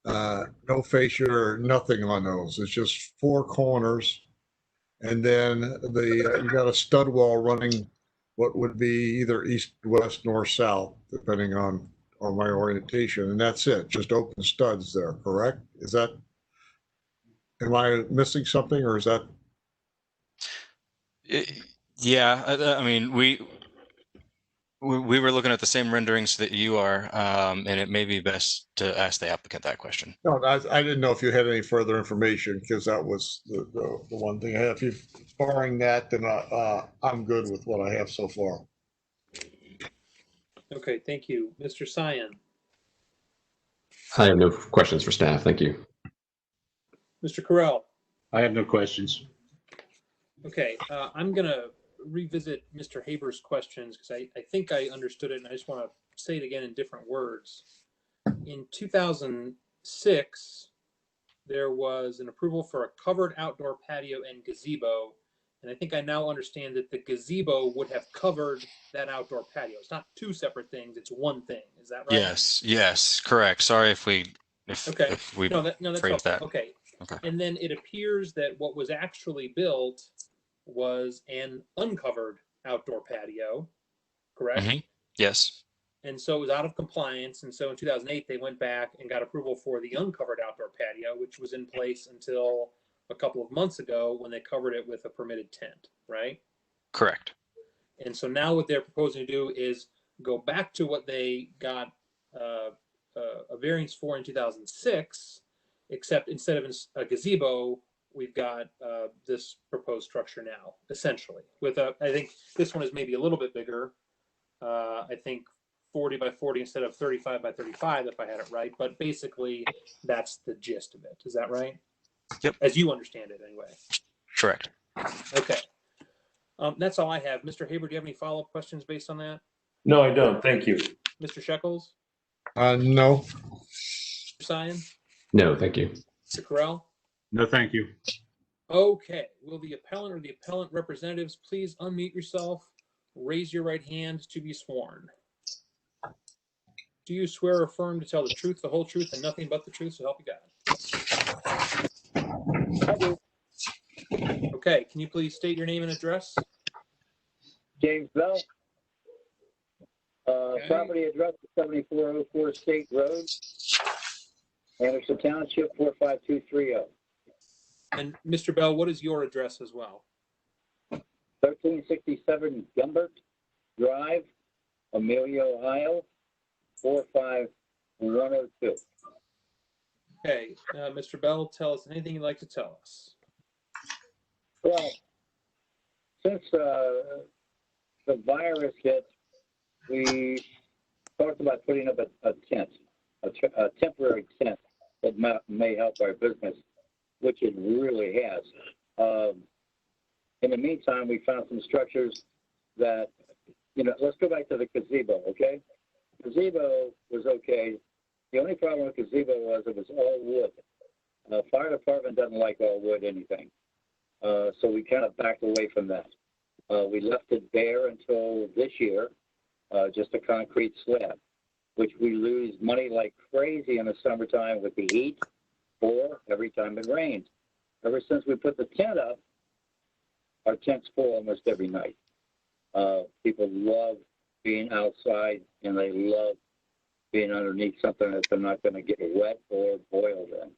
fascia or nothing on those. It's just four corners, and then you got a stud wall running what would be either east, west, north, south, depending on my orientation, and that's it. Just open studs there, correct? Is that? Am I missing something, or is that? Yeah, I mean, we were looking at the same renderings that you are, and it may be best to ask the applicant that question. No, I didn't know if you had any further information, because that was the one thing I have. If you're barring that, then I'm good with what I have so far. Okay, thank you. Mr. Sion. I have no questions for staff. Thank you. Mr. Carell. I have no questions. Okay, I'm going to revisit Mr. Haber's questions because I think I understood it, and I just want to say it again in different words. In 2006, there was an approval for a covered outdoor patio and gazebo, and I think I now understand that the gazebo would have covered that outdoor patio. It's not two separate things; it's one thing. Is that right? Yes, correct. Sorry if we okay. if we no, that's phrased helpful. that. Okay. And then it appears that what was actually built was an uncovered outdoor patio, correct? Mm-hmm. Yes. And so it was out of compliance. And so in 2008, they went back and got approval for the uncovered outdoor patio, which was in place until a couple of months ago when they covered it with a permitted tent, right? Correct. And so now what they're proposing to do is go back to what they got a variance for in 2006, except instead of a gazebo, we've got this proposed structure now, essentially. With I think this one is maybe a little bit bigger. I think 40 by 40 instead of 35 by 35, if I had it right. But basically, that's the gist of it. Is that right? Yep. As you understand it, anyway. Correct. Okay. That's all I have. Mr. Haber, do you have any follow-up questions based on that? No, I don't. Thank you. Mr. Shekels? No. Mr. Sion? No, thank you. Mr. Carell? No, thank you. Okay. Will the appellant or the appellant representatives please unmute yourself, raise your right hand to be sworn? Do you swear or affirm to tell the truth, the whole truth, and nothing but the truth, so help you God? Okay. Can you please state your name and address? James Bell. Okay. Property address is 7404 State Road, Anderson Township 45230. And Mr. Bell, what is your address as well? 1367 Gumbert Drive, Amelia, Ohio 45230. 102. Okay, Mr. Bell, tell us anything you'd like to tell us. Well, since the virus hit, we talked about putting up a tent, a temporary tent that may help our business, which it really has. In the meantime, we found some structures that, let's go back to the gazebo, okay? Gazebo was okay. The only problem with gazebo was it was all wood. Fire department doesn't like all wood anything. So we kind of backed away from that. We left it bare until this year, just a concrete slab, which we lose money like crazy in the summertime with the heat or every time it rains. Ever since we put the tent up, our tent's full almost every night. People love being outside and they love being underneath something that they're not going to get wet or boiled in.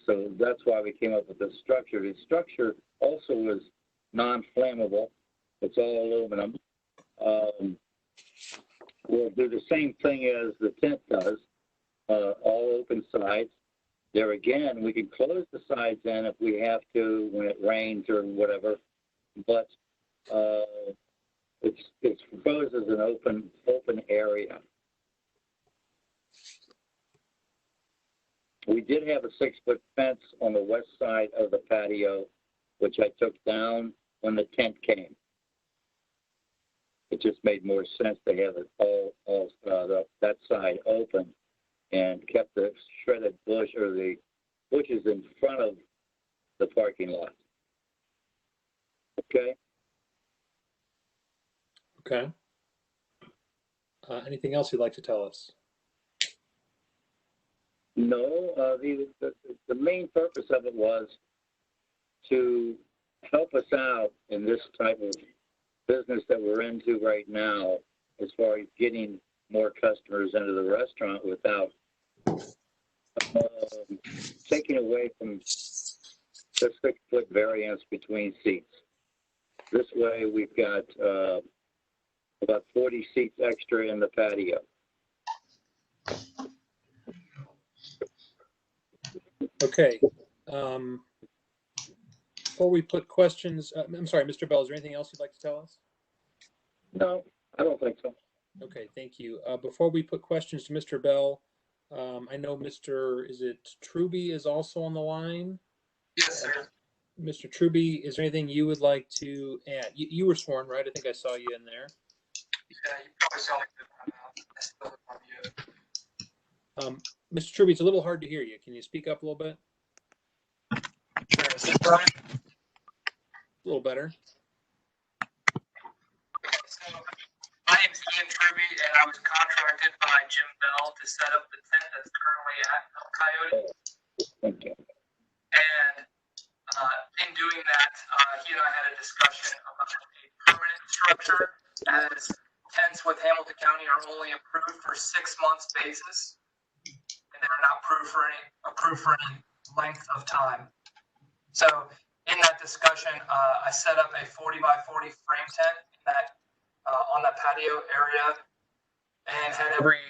So that's why we came up with this structure. The structure also is non-flammable. It's all aluminum. We'll do the same thing as the tent does, all open sides. There again, we can close the sides in if we have to when it rains or whatever, but it's proposed as an open area. We did have a 6-foot fence on the west side of the patio, which I took down when the tent came. It just made more sense to have it all that side open, and kept the shredded bush or the bushes in front of the parking lot. Okay. Okay. Anything else you'd like to tell us? No, the main purpose of it was to help us out in this type of business that we're into right now, as far as getting more customers into the restaurant without taking away from the 6-foot variance between seats. This way, we've got about 40 seats extra in the patio. Okay. Before we put questions, I'm sorry, Mr. Bell, is there anything else you'd like to tell us? No, I don't think so. Okay, thank you. Before we put questions to Mr. Bell, I know is it Truby is also on the line? Yes, sir. Mr. Truby, is there anything you would like to add? You were sworn, right? I think I saw you in there. Yeah, you probably saw me put my mouth. I still have you. Mr. Truby, it's a little hard to hear you. Can you speak up a little bit? Sure. Is this right? A little better. So, my name's Ian Truby, and I was contracted by Jim Bell to set up the tent that's currently at El Coyote. And in doing that, he and I had a discussion about a permanent structure, as tents with Hamilton County are only approved for 6 months basis, and they're not approved for any length of time. So in that discussion, I set up a 40 by 40 frame tent on that patio area, and had every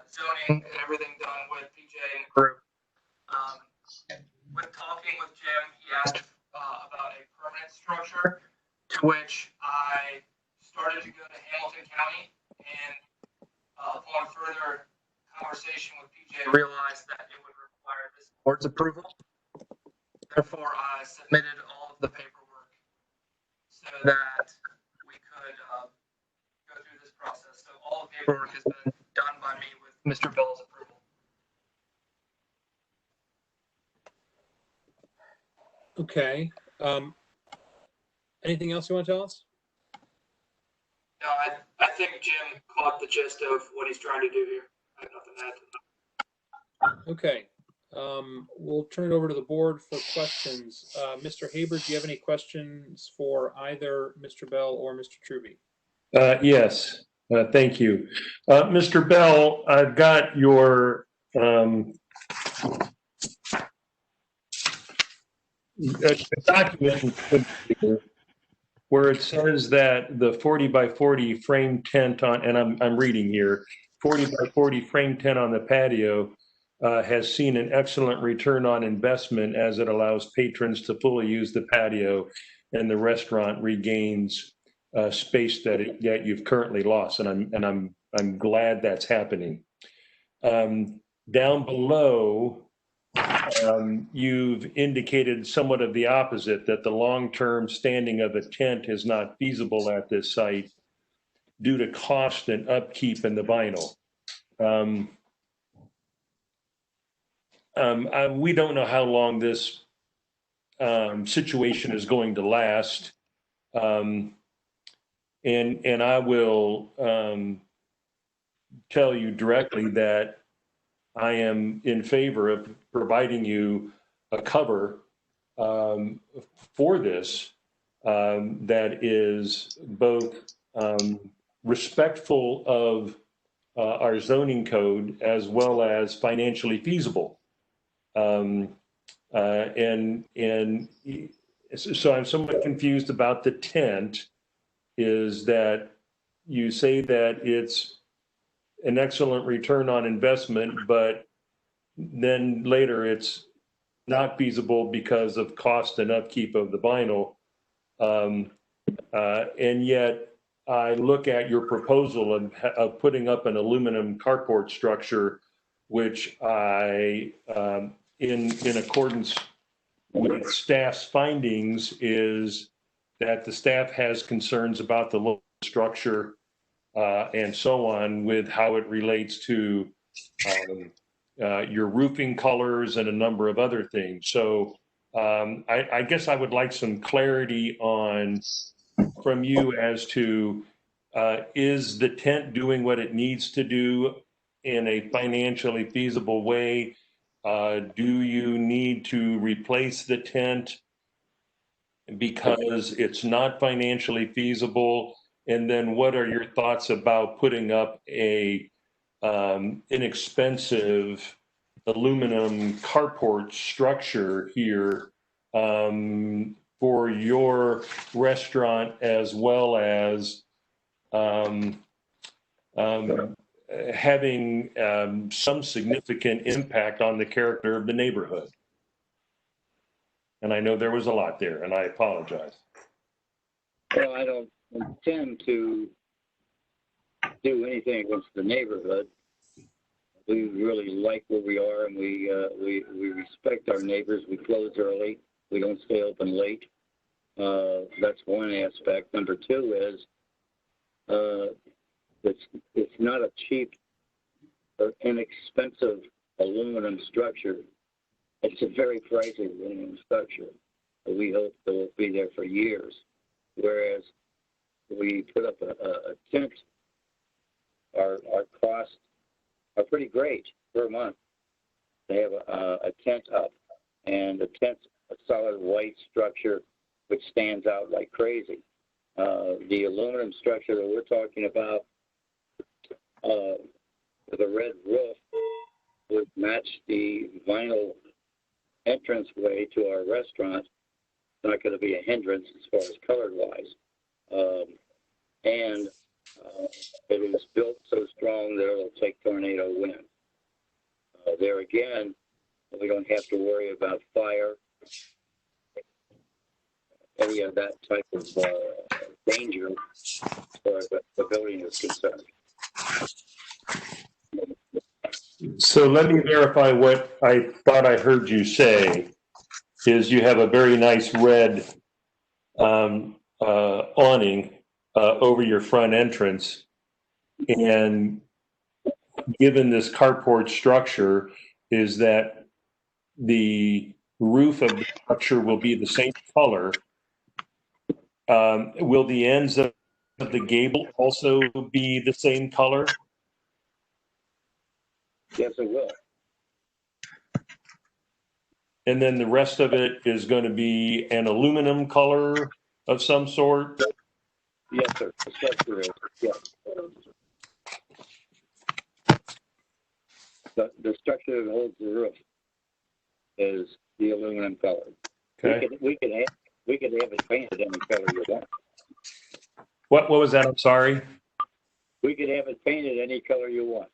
zoning and everything done with PJ and the group. With talking with Jim, he asked about a permanent structure, to which I started to go to Hamilton County, and upon further conversation with PJ, realized that it would require this board's approval. Therefore, I submitted all of the paperwork so that we could go through this process. So all the paperwork has been done by me with Mr. Bell's approval. Okay. Anything else you want to tell us? No, I think Jim caught the gist of what he's trying to do here. I have nothing to add to that. Okay. We'll turn it over to the board for questions. Mr. Haber, do you have any questions for either Mr. Bell or Mr. Truby? Yes, thank you. Mr. Bell, I've got your document where it says that the 40 by 40 frame tent on, and I'm reading here, 40 by 40 frame tent on the patio has seen an excellent return on investment as it allows patrons to fully use the patio and the restaurant regains space that you've currently lost. And I'm glad that's happening. Down below, you've indicated somewhat of the opposite, that the long-term standing of a tent is not feasible at this site due to cost and upkeep in the vinyl. We don't know how long this situation is going to last. And I will tell you directly that I am in favor of providing you a cover for this that is both respectful of our zoning code as well as financially feasible. And so I'm somewhat confused about the tent, is that you say that it's an excellent return on investment, but then later it's not feasible because of cost and upkeep of the vinyl. And yet I look at your proposal of putting up an aluminum carport structure, which I, in accordance with staff's findings, is that the staff has concerns about the structure and so on with how it relates to your roofing colors and a number of other things. So I guess I would like some clarity from you as to is the tent doing what it needs to do in a financially feasible way? Do you need to replace the tent because it's not financially feasible? And then what are your thoughts about putting up a inexpensive aluminum carport structure here for your restaurant, as well as having some significant impact on the character of the neighborhood? And I know there was a lot there, and I apologize. Well, I don't intend to do anything against the neighborhood. We really like where we are, and we respect our neighbors. We close early. We don't stay open late. That's one aspect. Number two is it's not a cheap or inexpensive aluminum structure. It's a very pricey aluminum structure. We hope that will be there for years. Whereas we put up a tent, our costs are pretty great per month. They have a tent up, and the tent's a solid white structure which stands out like crazy. The aluminum structure that we're talking about with a red roof would match the vinyl entranceway to our restaurant. It's not going to be a hindrance as far as color-wise. And it is built so strong that it'll take tornado wind. There again, we don't have to worry about fire, any of that type of danger as far as the building is concerned. So let me verify what I thought I heard you say, is you have a very nice red awning over your front entrance. And given this carport structure, is that the roof of the structure will be the same color? Will the ends of the gable also be the same color? Yes, it will. And then the rest of it is going to be an aluminum color of some sort? Yes, sir. The structure is, yes. The structure that holds the roof is the aluminum color. Okay. We could have it painted any color you want. What was that? I'm sorry. we could have it painted any color you want.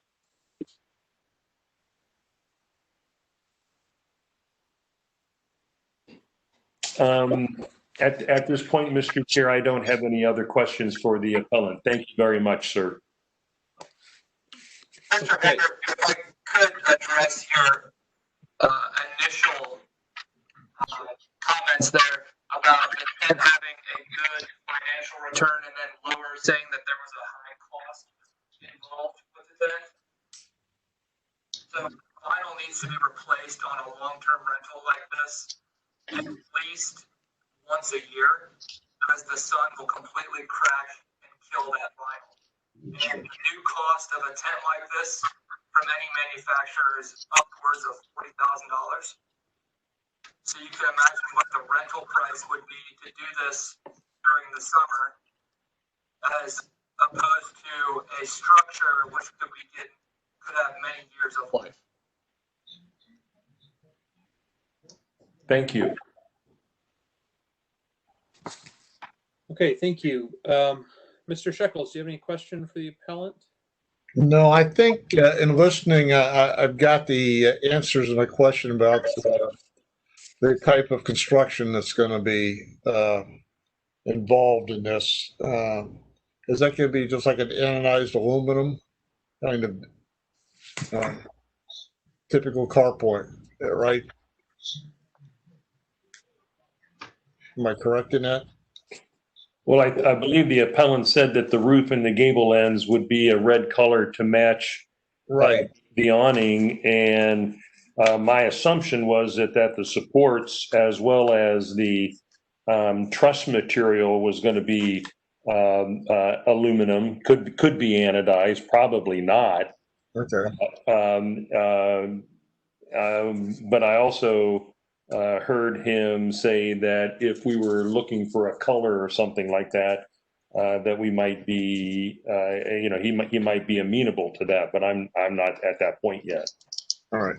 At this point, Mr. Chair, I don't have any other questions for the appellant. Thank you very much, sir. Mr. Hager, if I could address your initial comments there about the tent having a good financial return and then lower saying that there was a high cost involved with the tent. So vinyl needs to be replaced on a long-term rental like this at least once a year, because the sun will completely crack and kill that vinyl. And the new cost of a tent like this from any manufacturer is upwards of $40,000. So you can imagine what the rental price would be to do this during the summer, as opposed to a structure which could have many years of life. Thank you. Okay, thank you. Mr. Shekels, do you have any question for the appellant? No, I think in listening, I've got the answers to my question about the type of construction that's going to be involved in this. Is that going to be just like an anodized aluminum kind of typical carport, right? Am I correct in that? Well, I believe the appellant said that the roof and the gable ends would be a red color to match the awning, and my assumption was that the supports as well as the truss material was going to be aluminum. Could be anodized, probably not. Okay. But I also heard him say that if we were looking for a color or something like that, that we might be, he might be amenable to that, but I'm not at that point yet. All right.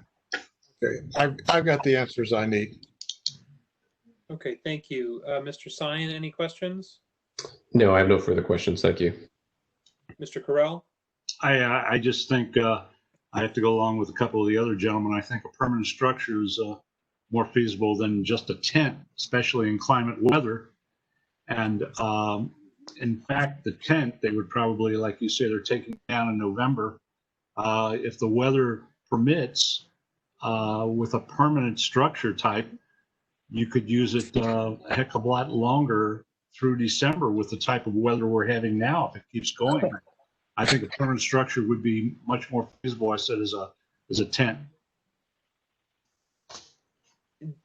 Okay. I've got the answers I need. Okay, thank you. Mr. Sine, any questions? No, I have no further questions. Thank you. Mr. Carell? I just think I have to go along with a couple of the other gentlemen. I think a permanent structure is more feasible than just a tent, especially in climate weather. And in fact, the tent, they would probably, like you say, they're taking down in November. If the weather permits, with a permanent structure type, you could use it a heck of a lot longer through December with the type of weather we're having now. If it keeps going, I think a permanent structure would be much more feasible, I said, as a tent.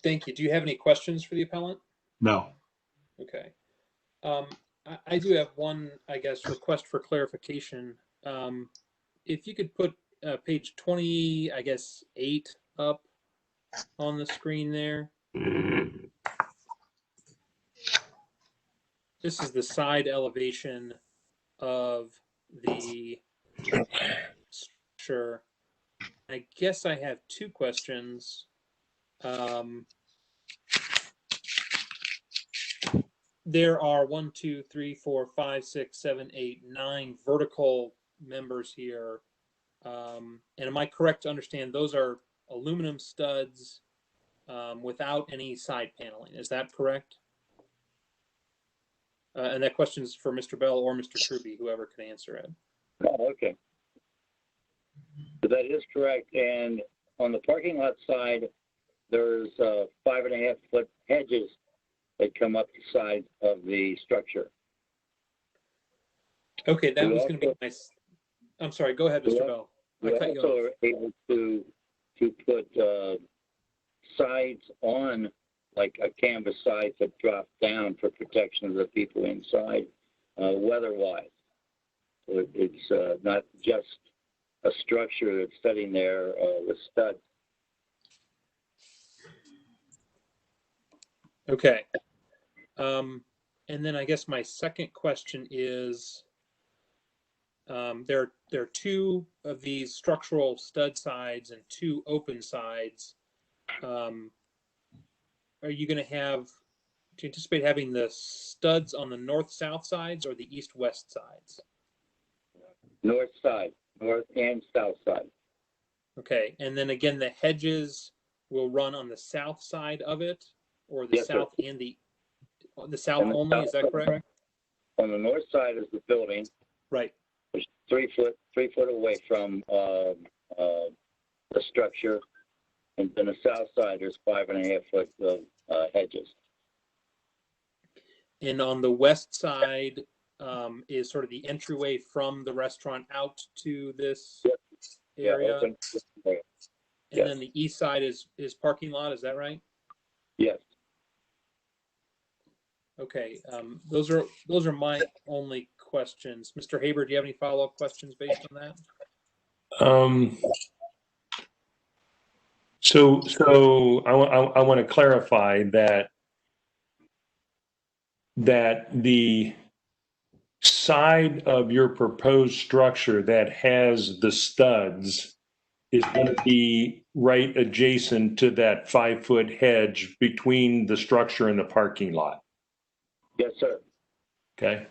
Thank you. Do you have any questions for the appellant? No. Okay. I do have one, I guess, request for clarification. If you could put page 20, I guess, 8 up on the screen there. This is the side elevation of the structure. I guess I have two questions. There are 1, 2, 3, 4, 5, 6, 7, 8, 9 vertical members here. And am I correct to understand those are aluminum studs without any side paneling? Is that correct? And that question is for Mr. Bell or Mr. Truby, whoever can answer it. Oh, okay. So that is correct. And on the parking lot side, there's 5.5-foot hedges that come up the side of the structure. Okay, that was going to be nice. I'm sorry. Go ahead, Mr. Bell. We also are able to put sides on, like a canvas side that drop down for protection of the people inside, weather-wise. So it's not just a structure that's sitting there with studs. Okay. And then I guess my second question is, there are 2 of these structural stud sides and 2 open sides. Are you going to do you anticipate having the studs on the north-south sides or the east-west sides? North side, north and south side. Okay, and then again, the hedges will run on the south side of it, or the Yes, sir. south and the south On the only, south is that side. correct? On the north side is the building, Right. which is 3 foot away from the structure, and then the south side there's 5.5 foot of hedges. And on the west side is sort of the entryway from the restaurant out to this area. Open. And Yes. then the east side is parking lot, is that right? Yes. Okay, those are my only questions. Mr. Haber, do you have any follow-up questions based on that? So I want to clarify that the side of your proposed structure that has the studs is going to be right adjacent to that 5 foot hedge between the structure and the parking lot. Yes, sir. Okay.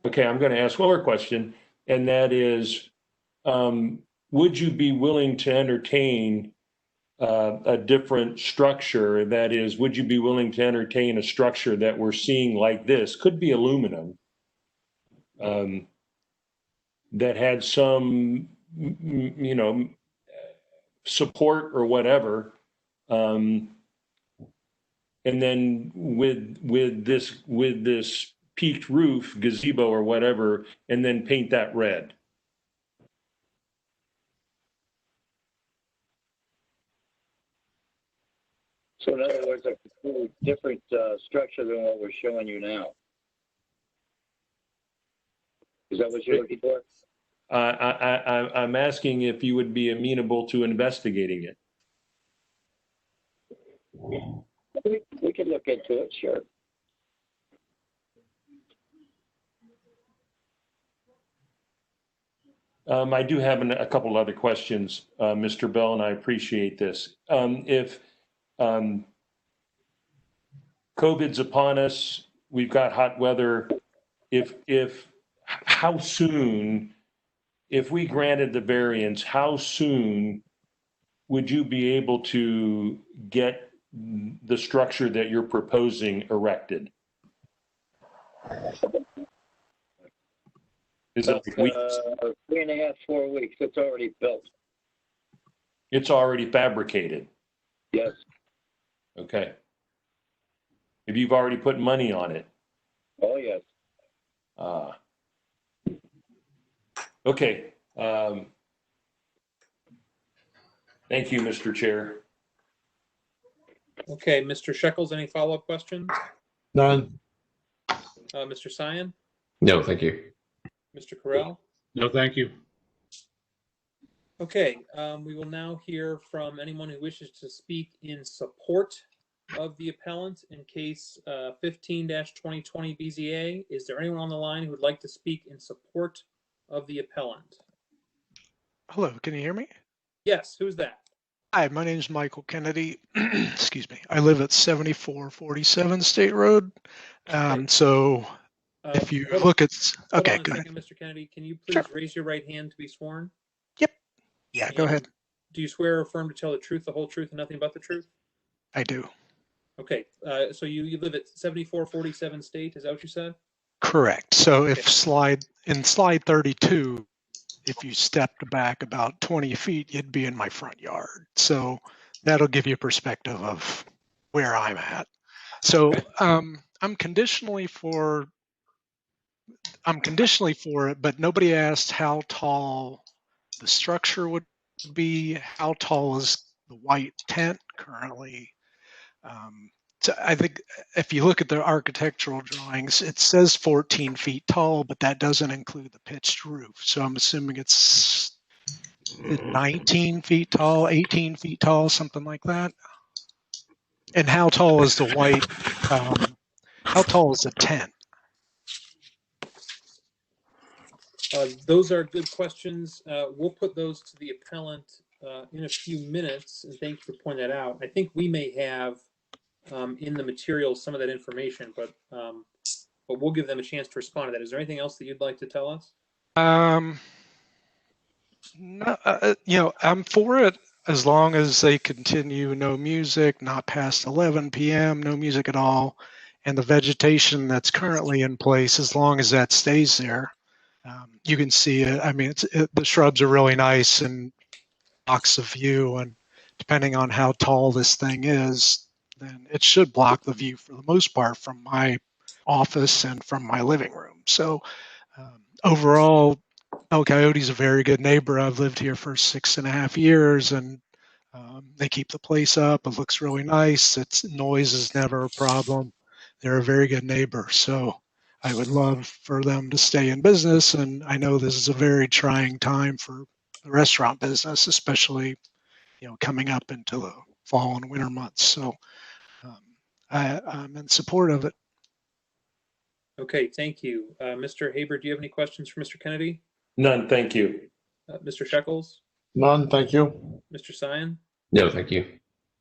Okay, I'm going to ask one more question, and that is, would you be willing to entertain a different structure? That is, would you be willing to entertain a structure that we're seeing like this? Could be aluminum, that had some, support or whatever, and then with this peaked roof, gazebo or whatever, and then paint that red. So in other words, a completely different structure than what we're showing you now. Is that what you're looking for? I'm asking if you would be amenable to investigating it. We could look into it, sure. I do have a couple other questions, Mr. Bell, and I appreciate this. If COVID's upon us, we've got hot weather. How soon, if we granted the variance, how soon would you be able to get the structure that you're proposing erected? Is it like weeks? 3.5, 4 weeks. It's already built. It's already fabricated. Yes. Okay. If you've already put money on it. Oh, yes. Okay. Thank you, Mr. Chair. Okay, Mr. Shekels, any follow-up questions? None. Mr. Sion? No, thank you. Mr. Carell? No, thank you. Okay, we will now hear from anyone who wishes to speak in support of the appellant in case 15-2020 BZA. Is there anyone on the line who would like to speak in support of the appellant? Hello, can you hear me? Yes, who's that? Hi, my name is Michael Kennedy. Excuse me. I live at 7447 State Road. So if you look at, okay, go ahead. Mr. Kennedy, can you please raise your right hand to be sworn? Yep. Yeah, go ahead. Do you swear or affirm to tell the truth, the whole truth, and nothing but the truth? I do. Okay, so you live at 7447 State, is that what you said? Correct. So if slide 32, if you stepped back about 20 feet, you'd be in my front yard. So that'll give you a perspective of where I'm at. So I'm conditionally for it, but nobody asked how tall the structure would be. How tall is the white tent currently? So I think if you look at the architectural drawings, it says 14 feet tall, but that doesn't include the pitched roof. So I'm assuming it's 19 feet tall, 18 feet tall, something like that. And how tall is the white, how tall is the tent? Those are good questions. We'll put those to the appellant in a few minutes, and thank you for pointing that out. I think we may have in the materials some of that information, but but we'll give them a chance to respond to that. Is there anything else that you'd like to tell us? No, I'm for it as long as they continue no music, not past 11 p.m., no music at all, and the vegetation that's currently in place, as long as that stays there. You can see it. I mean, the shrubs are really nice and blocks the view, and depending on how tall this thing is, then it should block the view for the most part from my office and from my living room. So overall, El Coyote's a very good neighbor. I've lived here for 6.5 years, and they keep the place up. It looks really nice. Noise is never a problem. They're a very good neighbor. So I would love for them to stay in business. And I know this is a very trying time for the restaurant business, especially coming up into the fall and winter months. So I'm in support of it. Okay, thank you. Mr. Haber, do you have any questions for Mr. Kennedy? None, thank you. Mr. Shekels? None, thank you. Mr. Sion? No, thank you.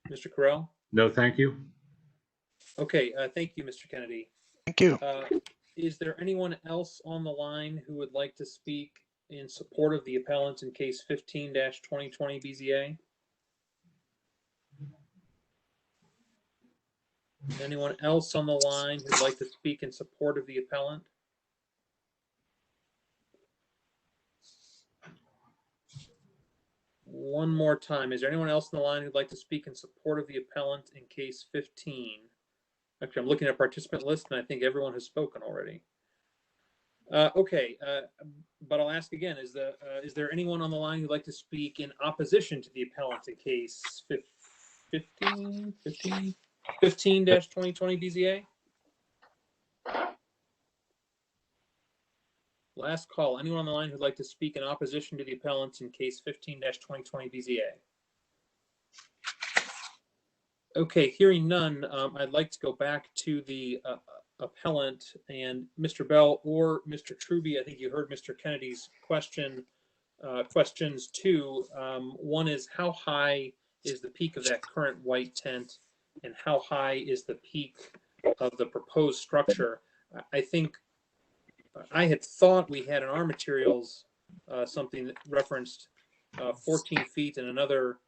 Mr. Carell? No, thank you. Okay, thank you, Mr. Kennedy. Thank you. Is there anyone else on the line who would like to speak in support of the appellant in case 15-2020 BZA? Anyone else on the line who'd like to speak in support of the appellant? One more time. Is there anyone else on the line who'd like to speak in support of the appellant in case 15? Actually, I'm looking at participant list, and I think everyone has spoken already. Okay, but I'll ask again: is there anyone on the line who'd like to speak in opposition to the appellant in case 15-2020 BZA? Last call. Anyone on the line who'd like to speak in opposition to the appellant in case 15-2020 BZA? Okay, hearing none, I'd like to go back to the appellant, and Mr. Bell or Mr. Truby. I think you heard Mr. Kennedy's questions too. One is, how high is the peak of that current white tent, and how high is the peak of the proposed structure? I think I had thought we had in our materials something that referenced 14 feet and another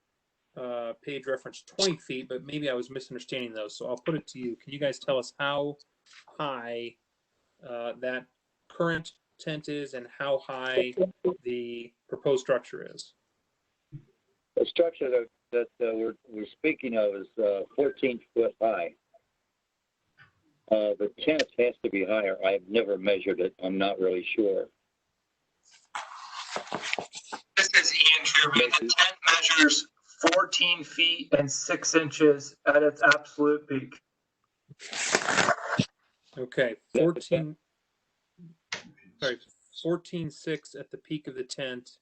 page referenced 20 feet, but maybe I was misunderstanding those. So I'll put it to you. Can you guys tell us how high that current tent is and how high the proposed structure is? The structure that we're speaking of is 14 foot high. The tent has to be higher. I've never measured it. I'm not really sure. This is Ian Truby. The tent measures 14 feet and 6 inches at its absolute peak. Okay, 14.6 at the peak of the tent,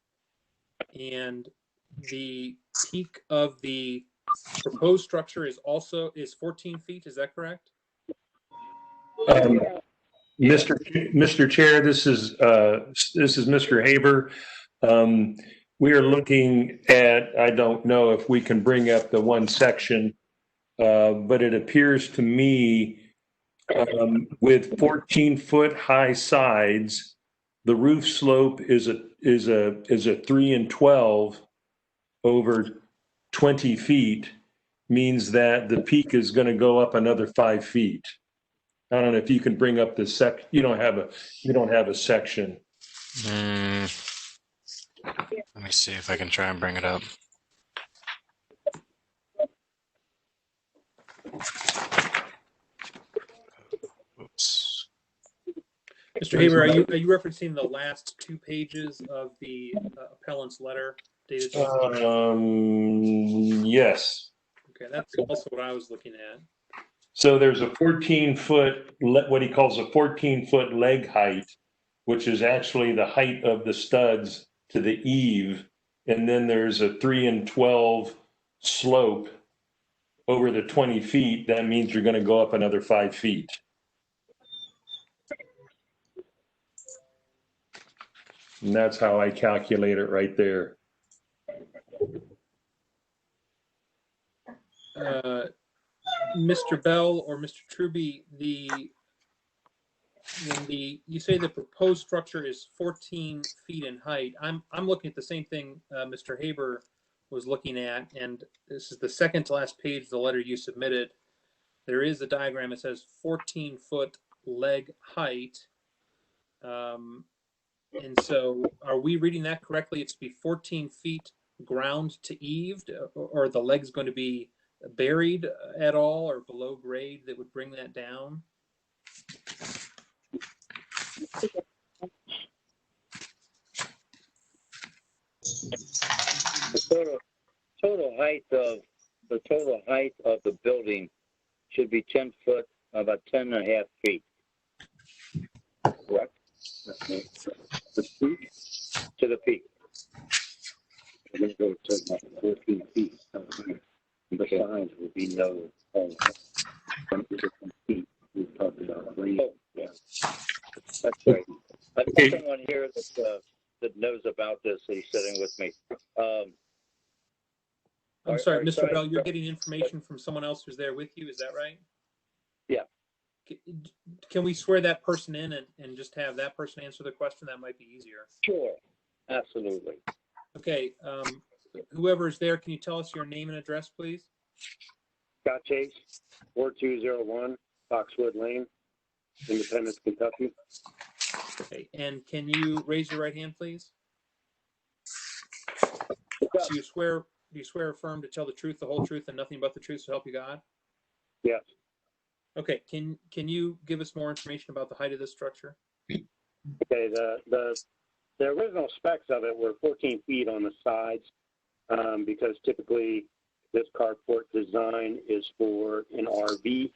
and the peak of the proposed structure is 14 feet. Is that correct? Mr. Chair, this is Mr. Haber. We are looking at, I don't know if we can bring up the one section, but it appears to me with 14-foot high sides, the roof slope is a 3 and 12 over 20 feet, means that the peak is going to go up another 5 feet. I don't know if you can bring up the you don't have a section. Let me see if I can try and bring it up. Oops. Mr. Haber, are you referencing the last 2 pages of the appellant's letter dated? Yes. Okay, that's also what I was looking at. So there's a 14-foot, what he calls a 14-foot leg height, which is actually the height of the studs to the eave. And then there's a 3 and 12 slope over the 20 feet. That means you're going to go up another 5 feet. And that's how I calculate it right there. Mr. Bell or Mr. Truby, the you say the proposed structure is 14 feet in height. I'm looking at the same thing Mr. Haber was looking at, and this is the second to last page of the letter you submitted. There is a diagram that says 14-foot leg height. And so are we reading that correctly? It's to be 14 feet ground to eaved, or are the legs going to be buried at all or below grade that would bring that down? The total height of the building should be 10 foot, about 10 and a half feet. Correct? The peak to the peak. I'm going to go to 14 feet. The size would be no. Feet we talked about. Oh, yeah. That's right. I think someone here that knows about this is sitting with me. I'm sorry, Mr. Bell, you're getting information from someone else who's there with you, is that right? Yeah. Can we swear that person in and just have that person answer the question? That might be easier. Sure, absolutely. Okay, whoever is there, can you tell us your name and address, please? Scott Chase, 4201 Foxwood Lane, Independence, Kentucky. Okay, and can you raise your right hand, please? Do you swear or affirm to tell the truth, the whole truth, and nothing but the truth, so help you God? Yes. Okay, can you give us more information about the height of this structure? Okay, the original specs of it were 14 feet on the sides, because typically this carport design is for an RV.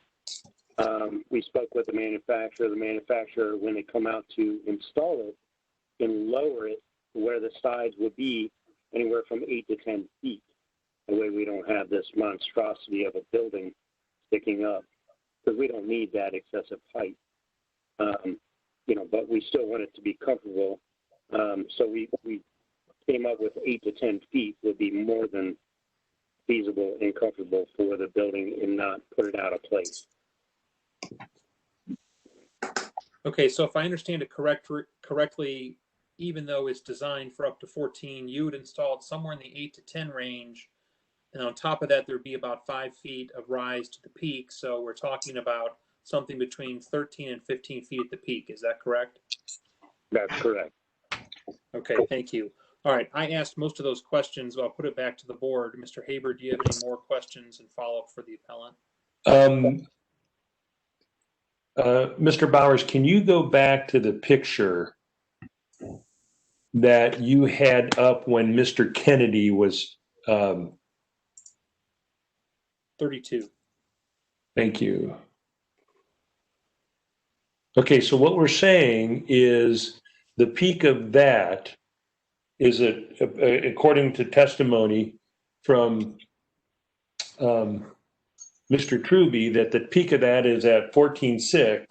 We spoke with the manufacturer. The manufacturer, when they come out to install it, can lower it to where the sides would be anywhere from 8 to 10 feet. That way we don't have this monstrosity of a building sticking up, because we don't need that excessive height. But we still want it to be comfortable. So we came up with 8 to 10 feet would be more than feasible and comfortable for the building and not put it out of place. Okay, so if I understand it correctly, even though it's designed for up to 14, you would install it somewhere in the 8 to 10 range. And on top of that, there'd be about 5 feet of rise to the peak. So we're talking about something between 13 and 15 feet at the peak. Is that correct? That's correct. Okay, thank you. All right, I asked most of those questions. I'll put it back to the board. Mr. Haber, do you have any more questions and follow-up for the appellant? Mr. Bowers, can you go back to the picture that you had up when Mr. Kennedy was 32. Thank you. Okay, so what we're saying is the peak of that is, according to testimony from Mr. Truby, that the peak of that is at 14.6,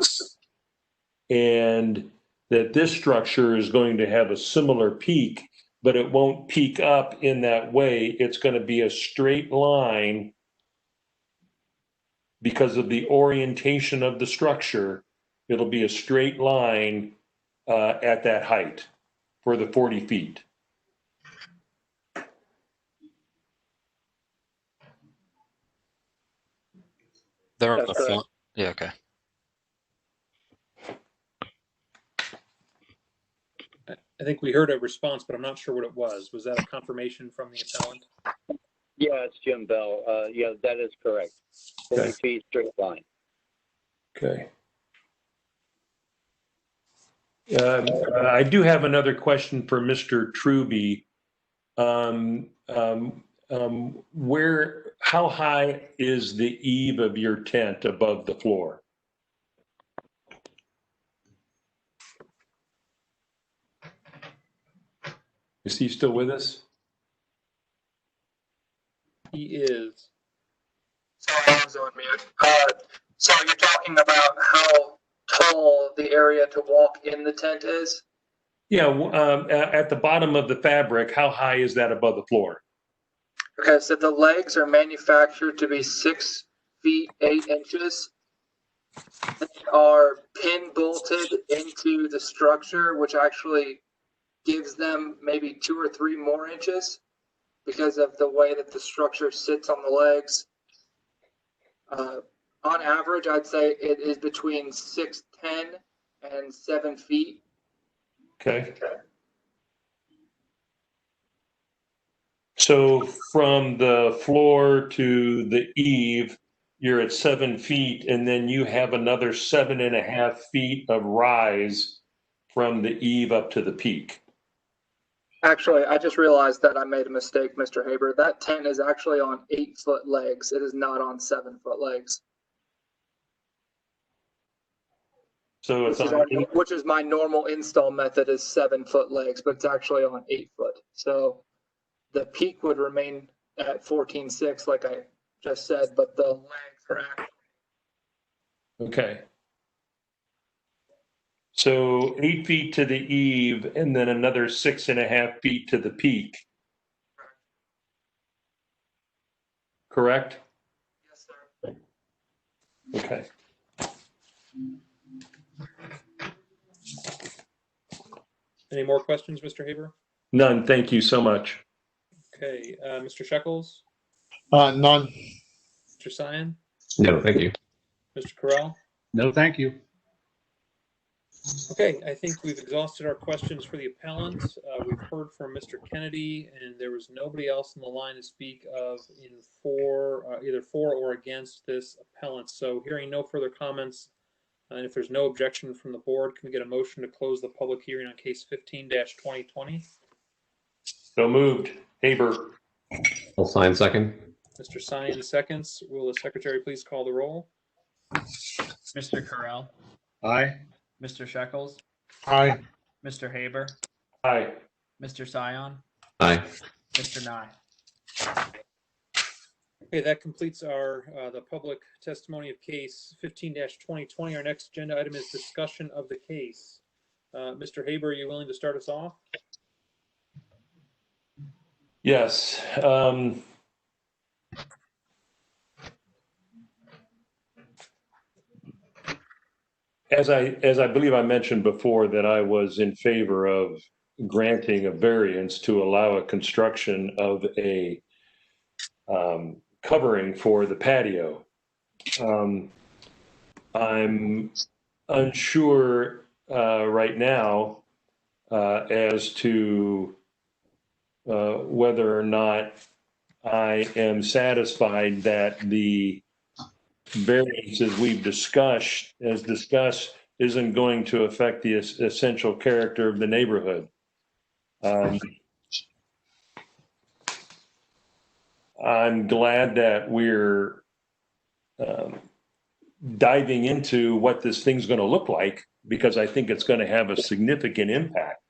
and that this structure is going to have a similar peak, but it won't peak up in that way. It's going to be a straight line because of the orientation of the structure. It'll be a straight line at that height for the 40 feet. They're on the front. Yeah, okay. I think we heard a response, but I'm not sure what it was. Was that a confirmation from the appellant? Yeah, it's Jim Bell. Yeah, that is correct. 40 feet straight line. Okay. I do have another question for Mr. Truby. How high is the eave of your tent above the floor? Is he still with us? He is. Sorry, I was on mute. So you're talking about how tall the area to walk in the tent is? Yeah, at the bottom of the fabric, how high is that above the floor? Okay, so the legs are manufactured to be 6 feet 8 inches. They are pin bolted into the structure, which actually gives them maybe 2 or 3 more inches because of the way that the structure sits on the legs. On average, I'd say it is between 6'10" and 7 feet. Okay. So from the floor to the eave, you're at 7 feet, and then you have another 7.5 feet of rise from the eave up to the peak. Actually, I just realized that I made a mistake, Mr. Haber. That tent is actually on 8-foot legs. It is not on 7-foot legs. So it's on Which is my normal install method is 7-foot legs, but it's actually on 8 foot. So the peak would remain at 14.6, like I just said, but the legs are actually. Okay. So 8 feet to the eave, and then another 6.5 feet to the peak. Correct? Yes, sir. Okay. Any more questions, Mr. Haber? None. Thank you so much. Okay, Mr. Shekels, None. Mr. Sion, No, thank you. Mr. Correll. No, thank you. Okay, I think we've exhausted our questions for the appellant. We've heard from Mr. Kennedy, and there was nobody else in the line to speak of in either for or against this appellant. So hearing no further comments, and if there's no objection from the board, can we get a motion to close the public hearing on case 15-2020? So moved. Haber. I'll sign second. Mr. Sion seconds. Will the secretary please call the roll? Mr. Correll, Aye. Mr. Shekels, Aye. Mr. Haber, Aye. Mr. Sion, Aye. Mr. Nye. Okay, that completes our the public testimony of case 15-2020. Our next agenda item is discussion of the case. Mr. Haber, are you willing to start us off? Yes. As I believe I mentioned before, that I was in favor of granting a variance to allow a construction of a covering for the patio. I'm unsure right now as to whether or not I am satisfied that the variance as we've discussed isn't going to affect the essential character of the neighborhood. I'm glad that we're diving into what this thing's going to look like, because I think it's going to have a significant impact.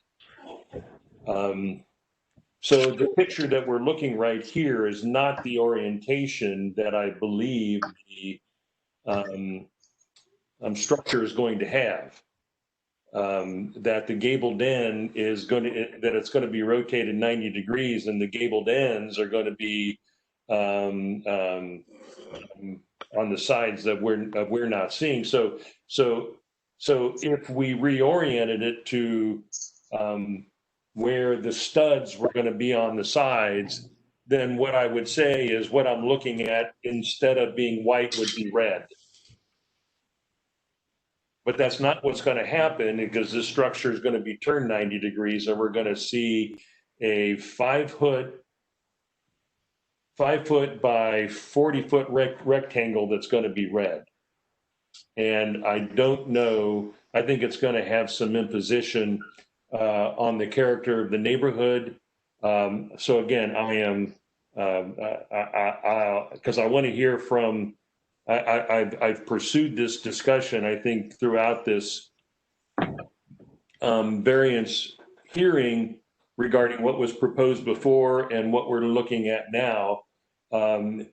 So the picture that we're looking right here is not the orientation that I believe the structure is going to have. That the gabled end is going to, that it's going to be rotated 90 degrees, and the gabled ends are going to be on the sides that we're not seeing. So if we reoriented it to where the studs were going to be on the sides, then what I would say is what I'm looking at, instead of being white, would be red. But that's not what's going to happen, because this structure is going to be turned 90 degrees, and we're going to see a 5 foot by 40 foot rectangle that's going to be red. And I don't know, I think it's going to have some imposition on the character of the neighborhood. So again, I am, because I want to hear from, I've pursued this discussion, I think, throughout this variance hearing regarding what was proposed before and what we're looking at now. I'm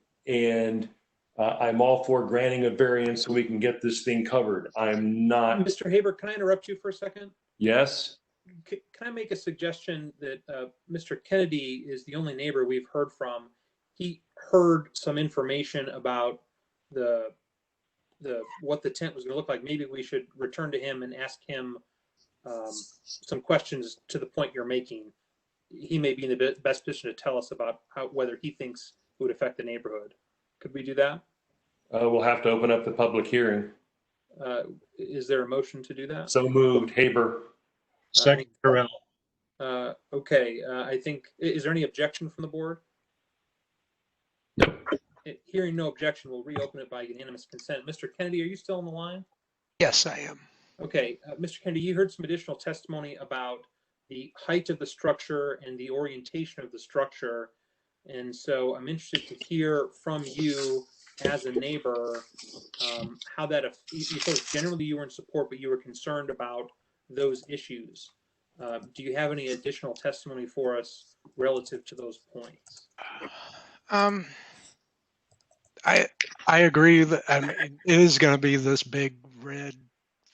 all for granting a variance so we can get this thing covered. I'm not. Mr. Haber, can I interrupt you for a second? Yes. Can I make a suggestion that Mr. Kennedy is the only neighbor we've heard from? He heard some information about the what the tent was going to look like, maybe we should return to him and ask him some questions to the point you're making. He may be in the best position to tell us about whether he thinks it would affect the neighborhood. Could we do that? We'll have to open up the public hearing. Is there a motion to do that? So moved. Haber. Second, Terrell. Okay. I think, is there any objection from the board? No. Hearing no objection, we'll reopen it by unanimous consent. Mr. Kennedy, are you still on the line? Yes, I am. Okay. Mr. Kennedy, you heard some additional testimony about the height of the structure and the orientation of the structure. And so I'm interested to hear from you as a neighbor, how that, you said generally you were in support, but you were concerned about those issues. Do you have any additional testimony for us relative to those points? I agree that it is going to be this big red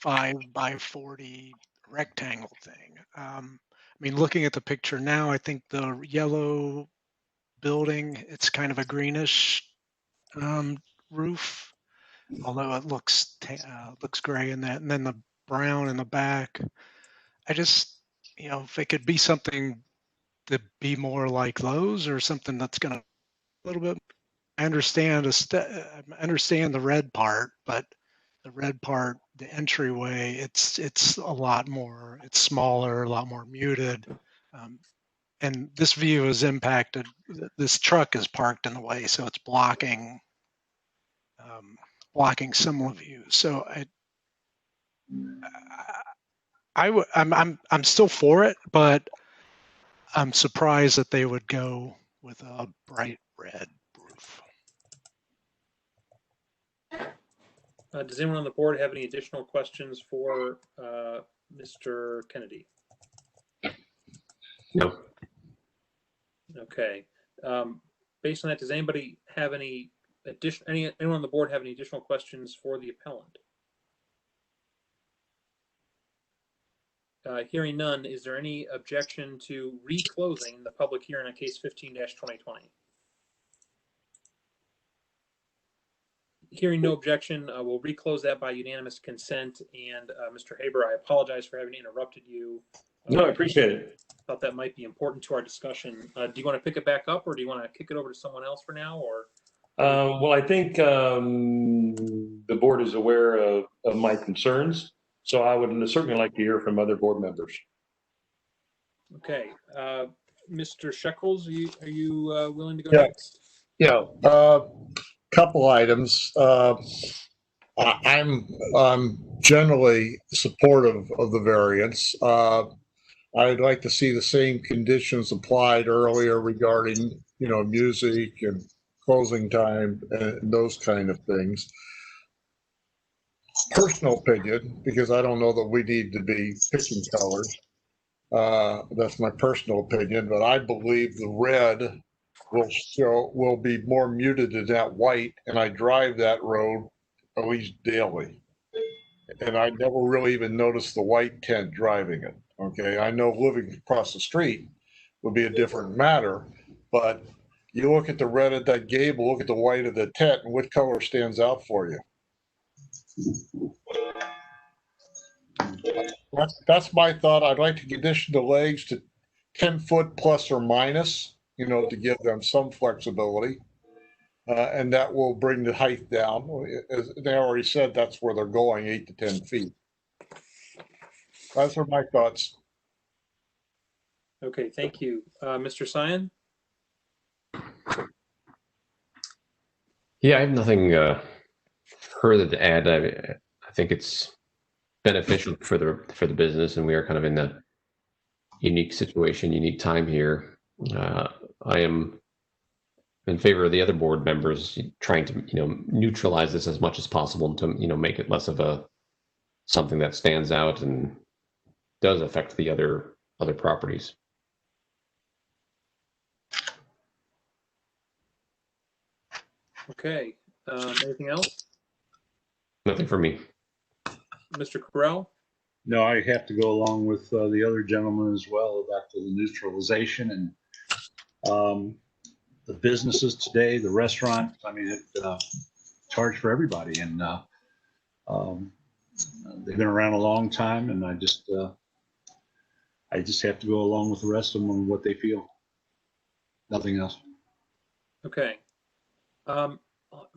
5x40 rectangle thing. I mean, looking at the picture now, I think the yellow building, it's kind of a greenish roof, although it looks gray in that, and then the brown in the back. I just, if it could be something to be more like those, or something that's going to a little bit. I understand the red part, but the red part, the entryway, it's a lot more. It's smaller, a lot more muted. And this view is impacted. This truck is parked in the way, so it's blocking some of the view. So I'm still for it, but I'm surprised that they would go with a bright red roof. Does anyone on the board have any additional questions for Mr. Kennedy? No. Okay. Based on that, does anybody have anyone on the board have any additional questions for the appellant? Hearing none, is there any objection to reclosing the public hearing on case 15-2020? Hearing no objection, we'll reclose that by unanimous consent. And Mr. Haber, I apologize for having interrupted you. No, I appreciate it. Thought that might be important to our discussion. Do you want to pick it back up, or do you want to kick it over to someone else for now? Or well, I think the board is aware of my concerns, so I would certainly like to hear from other board members. Okay, Mr. Shekels, are you willing to go Yeah. next? Yeah. Couple items. I'm generally supportive of the variance. I'd like to see the same conditions applied earlier regarding, music and closing time and those kind of things. Personal opinion, because I don't know that we need to be picking colors. That's my personal opinion, but I believe the red will be more muted than that white, and I drive that road at least daily. And I never really even noticed the white tent driving it. Okay, I know living across the street would be a different matter, but you look at the red of that gable, look at the white of the tent, and what color stands out for you? That's my thought. I'd like to condition the legs to 10 foot plus or minus, to give them some flexibility. And that will bring the height down. As they already said, that's where they're going, 8 to 10 feet. Those are my thoughts. Okay, thank you. Mr. Sion? Yeah, I have nothing further to add. I think it's beneficial for the business, and we are kind of in a unique situation, unique time here. I am in favor of the other board members trying to neutralize this as much as possible to make it less of something that stands out and does affect the other properties. Okay. Anything else? Nothing for me. Mr. Correll? No, I have to go along with the other gentleman as well about the neutralization and the businesses today, the restaurant. I mean, it charge for everybody, and They've been around a long time, and I just have to go along with the rest of them on what they feel. Nothing else. Okay.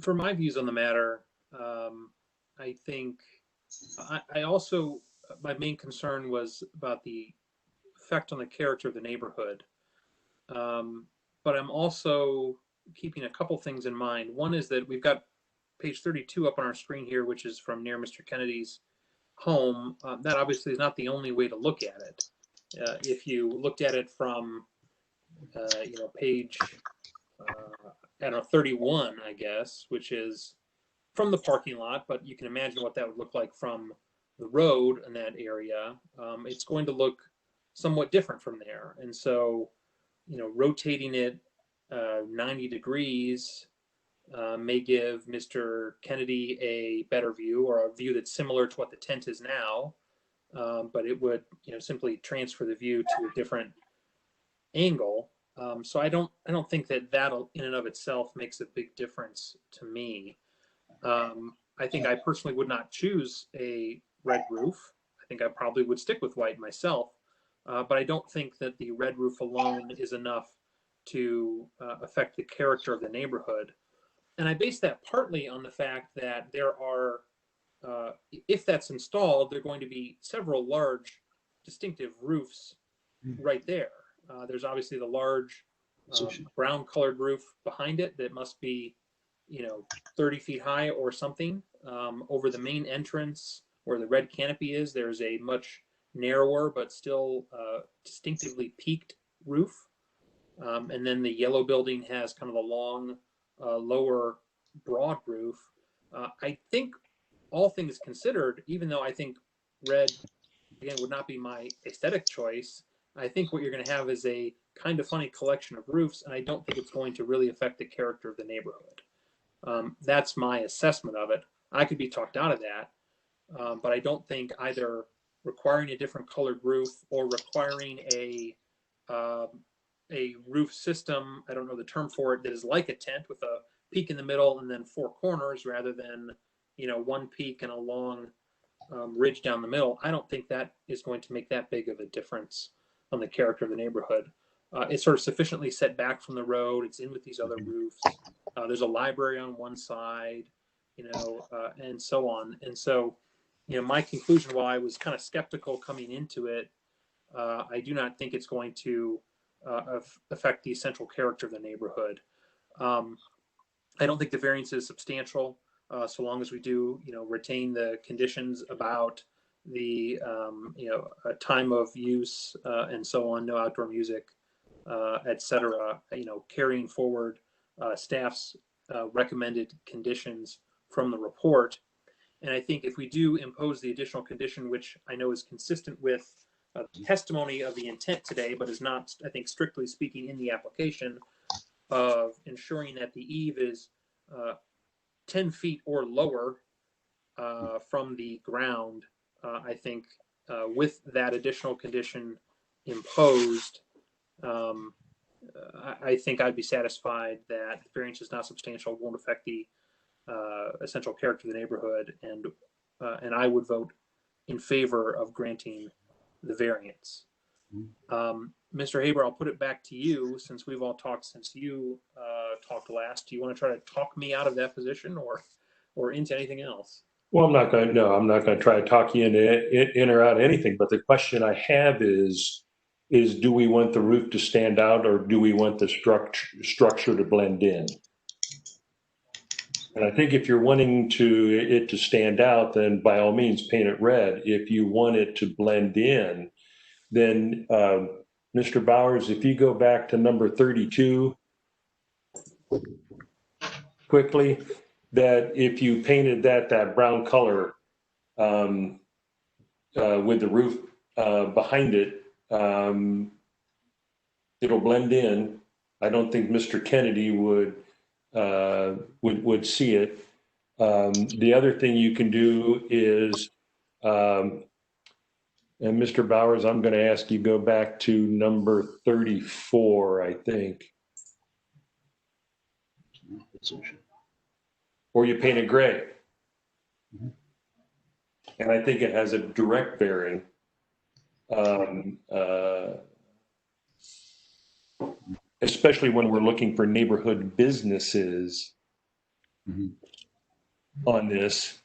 For my views on the matter, I think I also, my main concern was about the effect on the character of the neighborhood. But I'm also keeping a couple things in mind. One is that we've got page 32 up on our screen here, which is from near Mr. Kennedy's home. That obviously is not the only way to look at it. If you looked at it from, page, I don't know, 31, I guess, which is from the parking lot, but you can imagine what that would look like from the road in that area. It's going to look somewhat different from there. And so, rotating it 90 degrees may give Mr. Kennedy a better view, or a view that's similar to what the tent is now, but it would, simply transfer the view to a different angle. So I don't think that in and of itself makes a big difference to me. I think I personally would not choose a red roof. I think I probably would stick with white myself, but I don't think that the red roof alone is enough to affect the character of the neighborhood. And I base that partly on the fact that there are, if that's installed, there are going to be several large distinctive roofs right there. There's obviously the large brown colored roof behind it that must be, 30 feet high or something. Over the main entrance where the red canopy is, there's a much narrower but still distinctively peaked roof. And then the yellow building has kind of a long, lower broad roof. I think all things considered, even though I think red, again, would not be my aesthetic choice, I think what you're going to have is a kind of funny collection of roofs, and I don't think it's going to really affect the character of the neighborhood. That's my assessment of it. I could be talked out of that, but I don't think either requiring a different colored roof or requiring a roof system, I don't know the term for it, that is like a tent with a peak in the middle and then four corners rather than, one peak and a long ridge down the middle. I don't think that is going to make that big of a difference on the character of the neighborhood. It's sort of sufficiently set back from the road. It's in with these other roofs. There's a library on one side, and so on. And so, my conclusion, while I was kind of skeptical coming into it, I do not think it's going to affect the essential character of the neighborhood. I don't think the variance is substantial, so long as we do, retain the conditions about the, time of use and so on, no outdoor music, et cetera, carrying forward staff's recommended conditions from the report. And I think if we do impose the additional condition, which I know is consistent with testimony of the intent today, but is not, I think, strictly speaking in the application, of ensuring that the eave is 10 feet or lower from the ground, I think with that additional condition imposed, I think I'd be satisfied that the variance is not substantial, won't affect the essential character of the neighborhood, and I would vote in favor of granting the variance. Mr. Haber, I'll put it back to you, since we've all talked since you talked last. Do you want to try to talk me out of that position or into anything else? Well, I'm not going to try to talk you in or out of anything. But the question I have is do we want the roof to stand out, or do we want the structure to blend in? And I think if you're wanting it to stand out, then by all means paint it red. If you want it to blend in, then Mr. Bowers, if you go back to number 32 quickly, that if you painted that brown color with the roof behind it, it'll blend in. I don't think Mr. Kennedy would see it. The other thing you can do is, and Mr. Bowers, I'm going to ask you go back to number 34, I think. Or you paint it gray. And I think it has a direct bearing especially when we're looking for neighborhood businesses on this,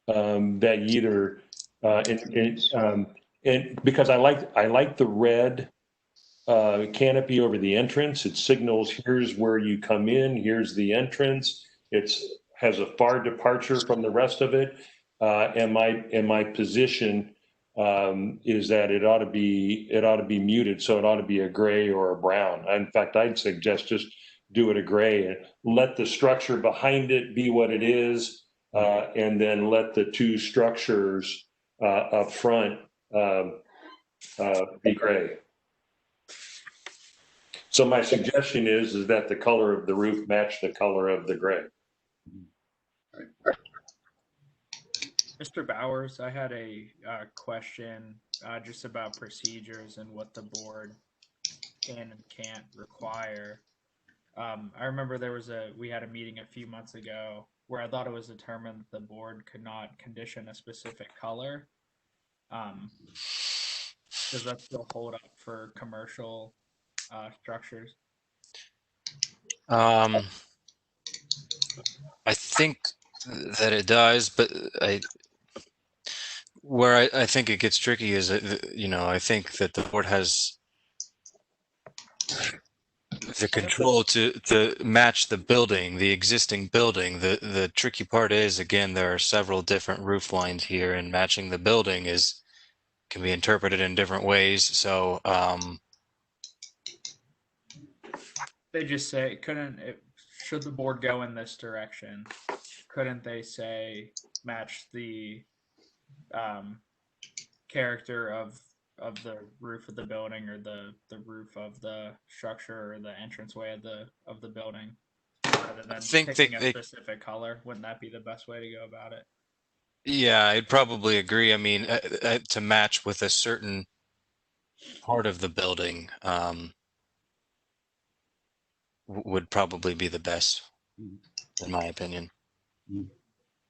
that either, and because I like the red canopy over the entrance. It signals here's where you come in, here's the entrance. It's has a far departure from the rest of it. And my position is that it ought to be muted, so it ought to be a gray or a brown. In fact, I'd suggest just do it a gray and let the structure behind it be what it is, and then let the two structures up front be gray. So my suggestion is that the color of the roof match the color of the gray. Mr. Bowers, I had a question just about procedures and what the board can and can't require. I remember we had a meeting a few months ago where I thought it was determined that the board could not condition a specific color. Does that still hold up for commercial structures? I think that it does, but where I think it gets tricky is that, you know, I think that the board has the control to match the building, the existing building. The tricky part is, again, there are several different roof lines here, and matching the building can be interpreted in different ways. So They just say should the board go in this direction, couldn't they say match the character of the roof of the building, or the roof of the structure, or the entranceway of the building, rather than picking a specific color? Wouldn't that be the best way to go about it? Yeah, I'd probably agree. I mean, to match with a certain part of the building would probably be the best, in my opinion.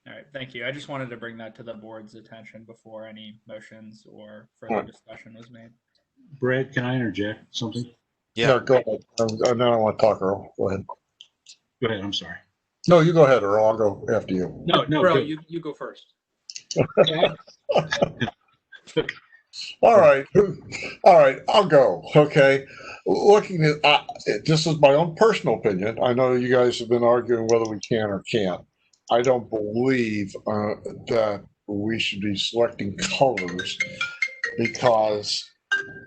All right, thank you. I just wanted to bring that to the board's attention before any motions or further discussion was made. Brad, can I interject something? Yeah. No, go ahead. I don't want to talk, Earl. Go ahead. Go ahead. I'm sorry. No, you go ahead, Earl. I'll go after you. No, Earl, you go first. All right. All right. I'll go. Okay. Looking at this is my own personal opinion. I know you guys have been arguing whether we can or can't. I don't believe that we should be selecting colors because,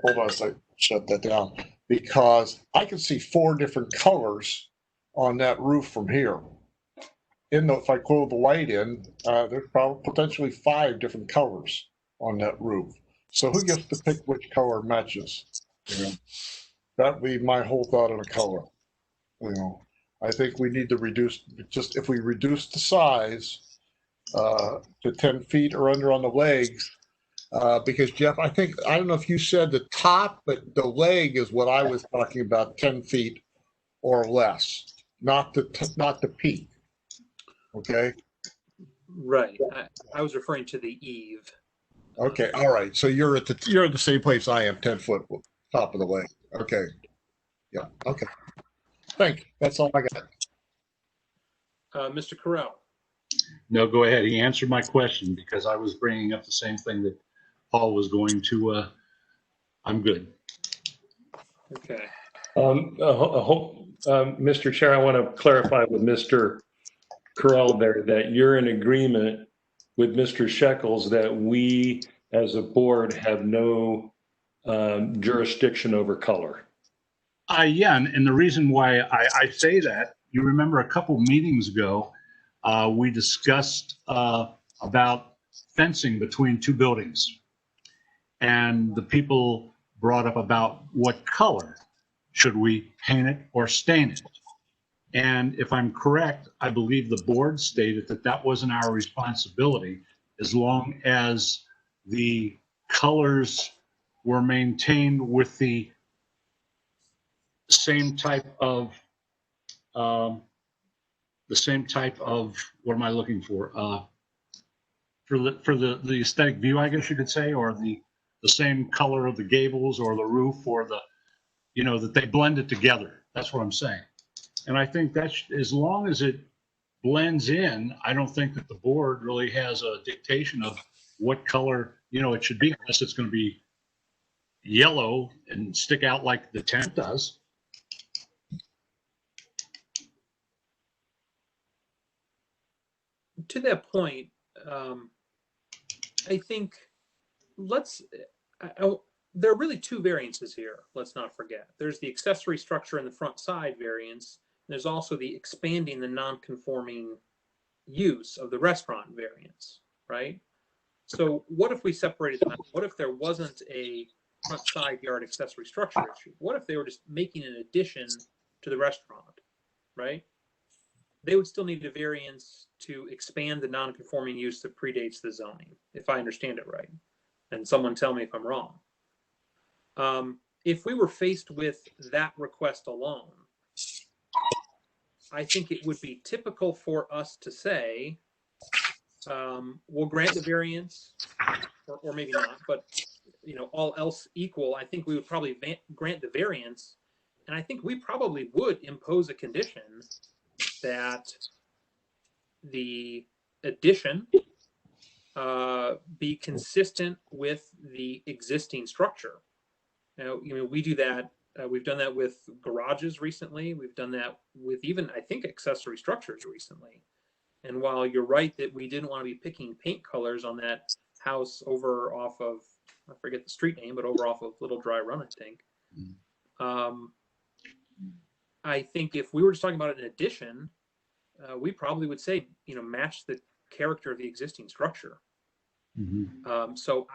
hold on a second, shut that down. Because I can see 4 different colors on that roof from here. If I pull the light in, there's probably potentially 5 different colors on that roof. So who gets to pick which color matches? You know, that would be my whole thought on a color. You know, I think we need to reduce, just if we reduce the size to 10 feet or under on the legs, because Jeff, I don't know if you said the top, but the leg is what I was talking about, 10 feet or less, not the peak. Okay. Right. I was referring to the eave. Okay. All right. So you're at the same place I am, 10 foot top of the leg. Okay. Yeah. Okay. Thank you. That's all I got. Mr. Carell. No, go ahead. He answered my question because I was bringing up the same thing that Paul was going to. I'm good. Okay. Mr. Chair, I want to clarify with Mr. Carell there that you're in agreement with Mr. Shekels that we as a board have no jurisdiction over color. Yeah, and the reason why I say that, you remember a couple meetings ago, we discussed about fencing between 2 buildings. And the people brought up about what color. Should we paint it or stain it? And if I'm correct, I believe the board stated that that wasn't our responsibility as long as the colors were maintained with the same type of, what am I looking for? the aesthetic view, I guess you could say, or the same color of the gables or the roof, or the, you know, that they blend it together. That's what I'm saying. And I think that's, as long as it blends in, I don't think that the board really has a dictation of what color, you know, it should be, unless it's going to be yellow and stick out like the tent does. To that point, I think there are really two variances here. Let's not forget. There's the accessory structure in the front side variance. And there's also the expanding the non-conforming use of the restaurant variance, right? So what if we separated them out? What if there wasn't a front side yard accessory structure issue? What if they were just making an addition to the restaurant, right? They would still need a variance to expand the non-conforming use that predates the zoning, if I understand it right. And someone tell me if I'm wrong. If we were faced with that request alone, I think it would be typical for us to say, we'll grant the variance, or maybe not, but you know, all else equal, I think we would probably grant the variance, and I think we probably would impose a condition that the addition be consistent with the existing structure. Now, you know, we do that. We've done that with garages recently. We've done that with even, I think, accessory structures recently. And while you're right that we didn't want to be picking paint colors on that house over off of, I forget the street name, but over off of Little Dry Run, I think. I think if we were just talking about an addition, we probably would say, you know, match the character of the existing structure. So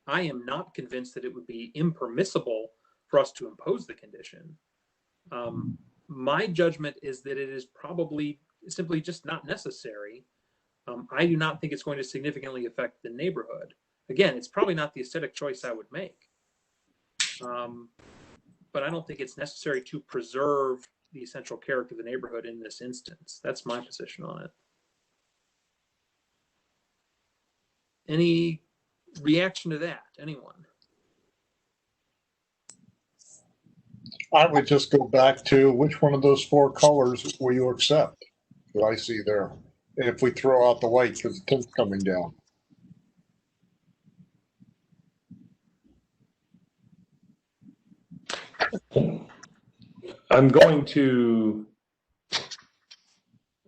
I am not convinced that it would be impermissible for us to impose the condition. My judgment is that it is probably simply just not necessary. I do not think it's going to significantly affect the neighborhood. Again, it's probably not the aesthetic choice I would make. But I don't think it's necessary to preserve the essential character of the neighborhood in this instance. That's my position on it. Any reaction to that? Anyone? I would just go back to which one of those four colors will you accept that I see there? If we throw out the white because the tint's coming down. I'm going to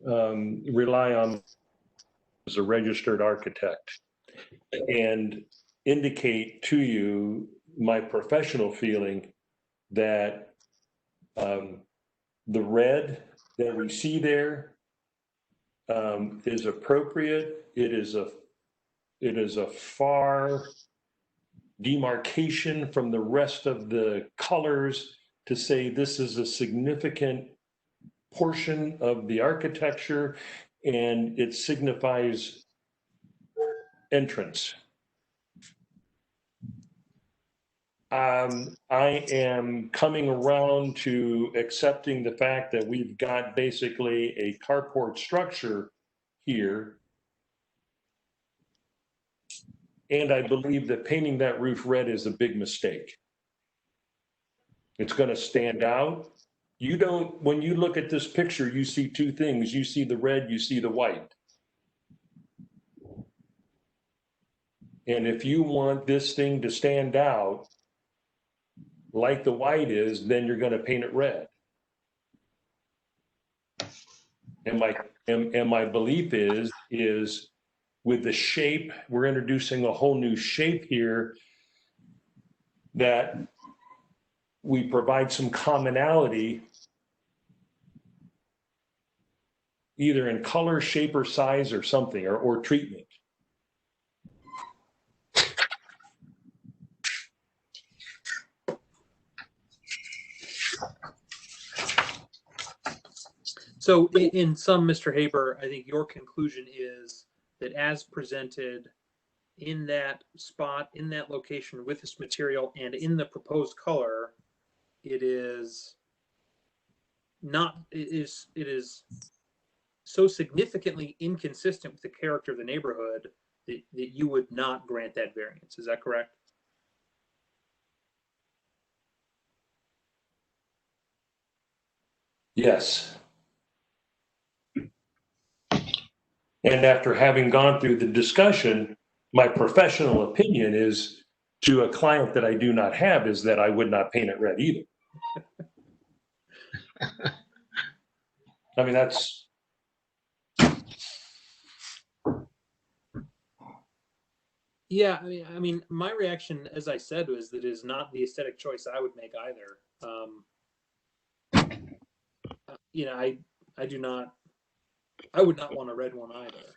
rely on as a registered architect and indicate to you my professional feeling that the red that we see there is appropriate. It is a far demarcation from the rest of the colors to say this is a significant portion of the architecture and it signifies entrance. I am coming around to accepting the fact that we've got basically a carport structure here. And I believe that painting that roof red is a big mistake. It's going to stand out. You don't, when you look at this picture, you see two things. You see the red, you see the white. And if you want this thing to stand out like the white is, then you're going to paint it red. And my belief is with the shape, we're introducing a whole new shape here that we provide some commonality either in color, shape, or size or something, or treatment. So in sum, Mr. Haber, I think your conclusion is that as presented in that spot, in that location with this material and in the proposed color, it is so significantly inconsistent with the character of the neighborhood that you would not grant that variance. Is that correct? Yes. And after having gone through the discussion, my professional opinion is to a client that I do not have is that I would not paint it red either. I mean, that's. Yeah, I mean, my reaction, as I said, was that it is not the aesthetic choice I would make either. You know, I do not, I would not want a red one either.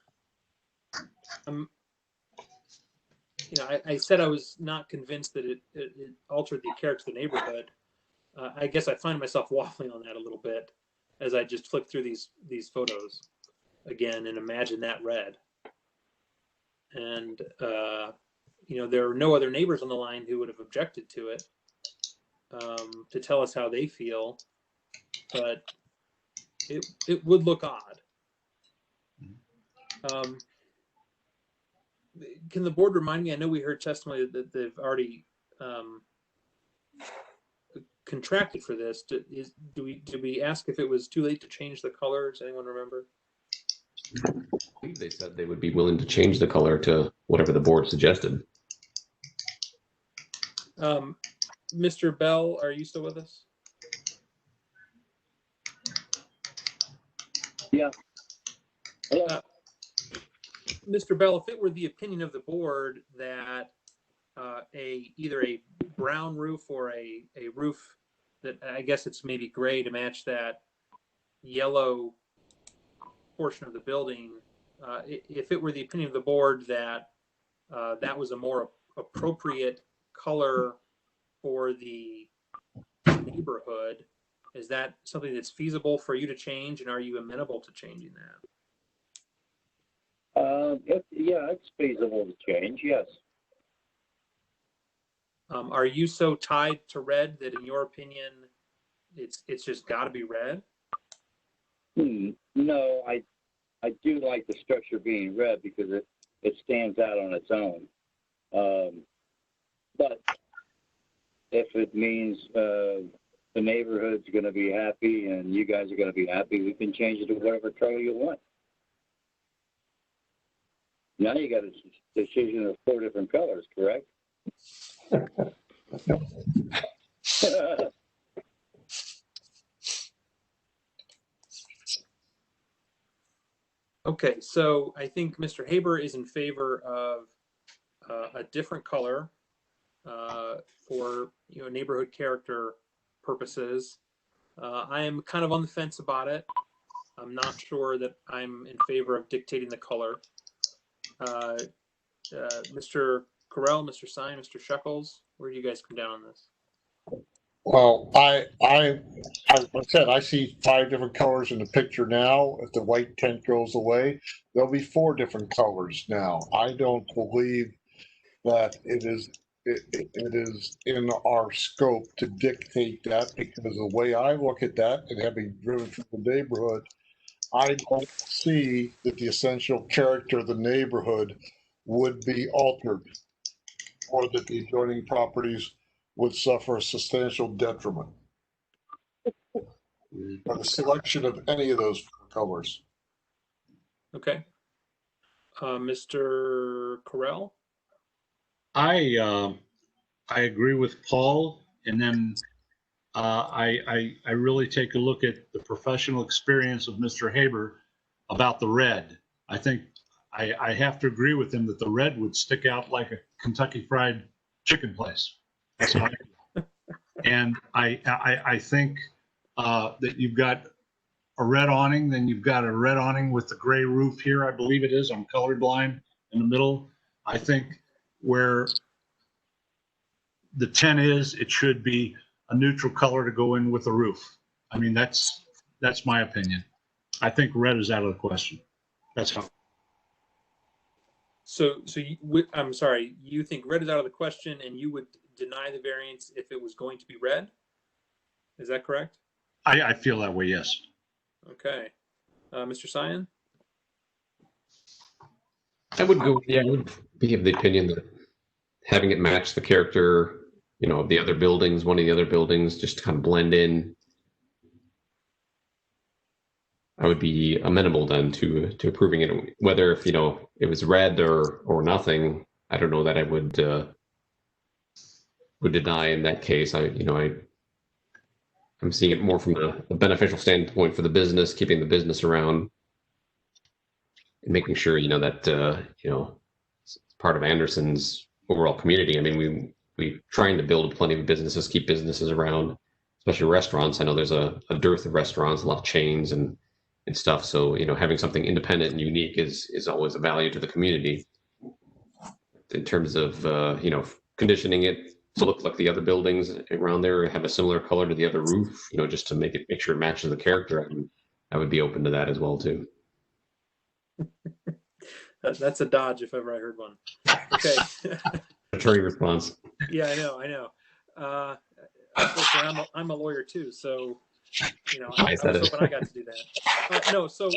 You know, I said I was not convinced that it altered the character of the neighborhood. I guess I find myself waffling on that a little bit as I just flip through these photos again and imagine that red. And you know, there are no other neighbors on the line who would have objected to it to tell us how they feel, but it would look odd. Can the board remind me? I know we heard testimony that they've already contracted for this. Did we ask if it was too late to change the colors? Anyone remember? I believe they said they would be willing to change the color to whatever the board suggested. Mr. Bell, are you still with us? Yeah. Mr. Bell, if it were the opinion of the board that either a brown roof or a roof that I guess it's maybe gray to match that yellow portion of the building, if it were the opinion of the board that that was a more appropriate color for the neighborhood, is that something that's feasible for you to change, and are you amenable to changing that? Yeah, it's feasible to change, yes. Are you so tied to red that, in your opinion, it's just got to be red? No, I do like the structure being red because it stands out on its own. But if it means the neighborhood's going to be happy and you guys are going to be happy, we can change it to whatever color you want. Now you got a decision of 4 different colors, correct? Okay, so I think Mr. Haber is in favor of a different color for neighborhood character purposes. I am kind of on the fence about it. I'm not sure that I'm in favor of dictating the color. Mr. Carell, Mr. Sine, Mr. Shuckles, where do you guys come down on this? Well, I said, I see 5 different colors in the picture now. If the white tent goes away, there'll be 4 different colors now. I don't believe that it is in our scope to dictate that, because the way I look at that, and having driven through the neighborhood, I don't see that the essential character of the neighborhood would be altered, or that the adjoining properties would suffer a substantial detriment by the selection of any of those 4 colors. Okay. Mr. Carell? I agree with Paul, and then I really take a look at the professional experience of Mr. Haber about the red. I think I have to agree with him that the red would stick out like a Kentucky Fried Chicken place. That's how I feel. And I think that you've got a red awning, then you've got a red awning with the gray roof here, I believe it is. I'm colorblind in the middle. I think where the tent is, it should be a neutral color to go in with the roof. I mean, that's my opinion. I think red is out of the question. That's how. So I'm sorry, you think red is out of the question, and you would deny the variance if it was going to be red? Is that correct? I feel that way, yes. Okay. Mr. Sion? I would go. Yeah, I would be of the opinion that having it match the character, of the other buildings, one of the other buildings, just to kind of blend in. I would be amenable then to approving it. Whether if it was red or nothing, I don't know that I would deny in that case. I'm seeing it more from a beneficial standpoint for the business, keeping the business around, and making sure that it's part of Anderson's overall community. I mean, we trying to build plenty of businesses, keep businesses around, especially restaurants. I know there's a dearth of restaurants, a lot of chains and stuff. So having something independent and unique is always a value to the community. In terms of conditioning it to look like the other buildings around there, have a similar color to the other roof, just to make sure it matches the character, I would be open to that as well too. That's a dodge if ever I heard one. Okay. Attorney response. Yeah, I know. Unfortunately, I'm a lawyer too, so I was hoping I got to do that. No, so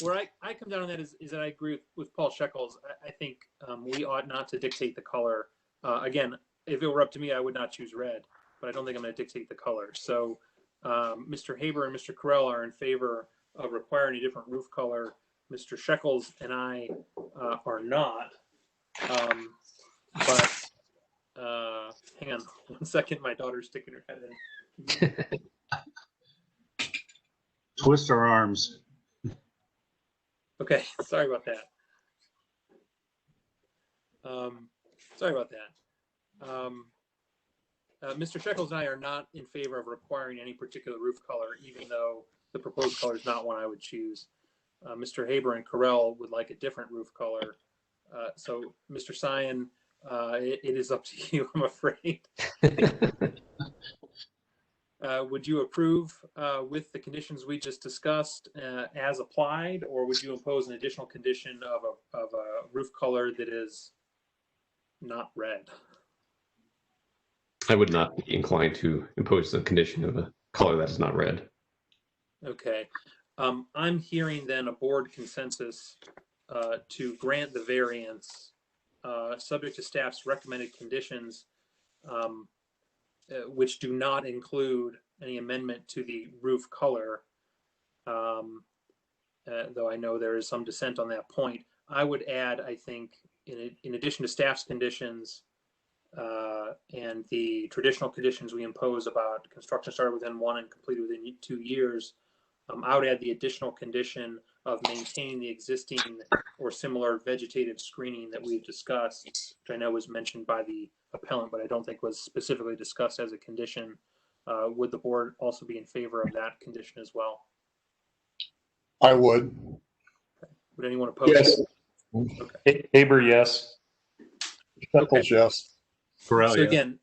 where I come down on that is that I agree with Paul Shekels. I think we ought not to dictate the color. Again, if it were up to me, I would not choose red, but I don't think I'm going to dictate the color. So Mr. Haber and Mr. Carell are in favor of requiring a different roof color. Mr. Shekels and I are not. But hang on 1 second. My daughter's sticking her head in. Twist our arms. Okay, sorry about that. Mr. Shekels and I are not in favor of requiring any particular roof color, even though the proposed color is not one I would choose. Mr. Haber and Carell would like a different roof color. So, Mr. Sion, it is up to you, I'm afraid. Would you approve with the conditions we just discussed as applied, or would you impose an additional condition of a roof color that is not red? I would not be inclined to impose the condition of a color that is not red. Okay. I'm hearing then a board consensus to grant the variance subject to staff's recommended conditions, which do not include any amendment to the roof color, though I know there is some dissent on that point. I would add, I think, in addition to staff's conditions and the traditional conditions we impose about construction started within 1 and completed within 2 years, I would add the additional condition of maintaining the existing or similar vegetative screening that we've discussed, which I know was mentioned by the appellant, but I don't think was specifically discussed as a condition. Would the board also be in favor of that condition as well? I would. Okay. Would anyone oppose? Yes. Okay. Haber, yes. Shekels, yes. Carell, So yes. again,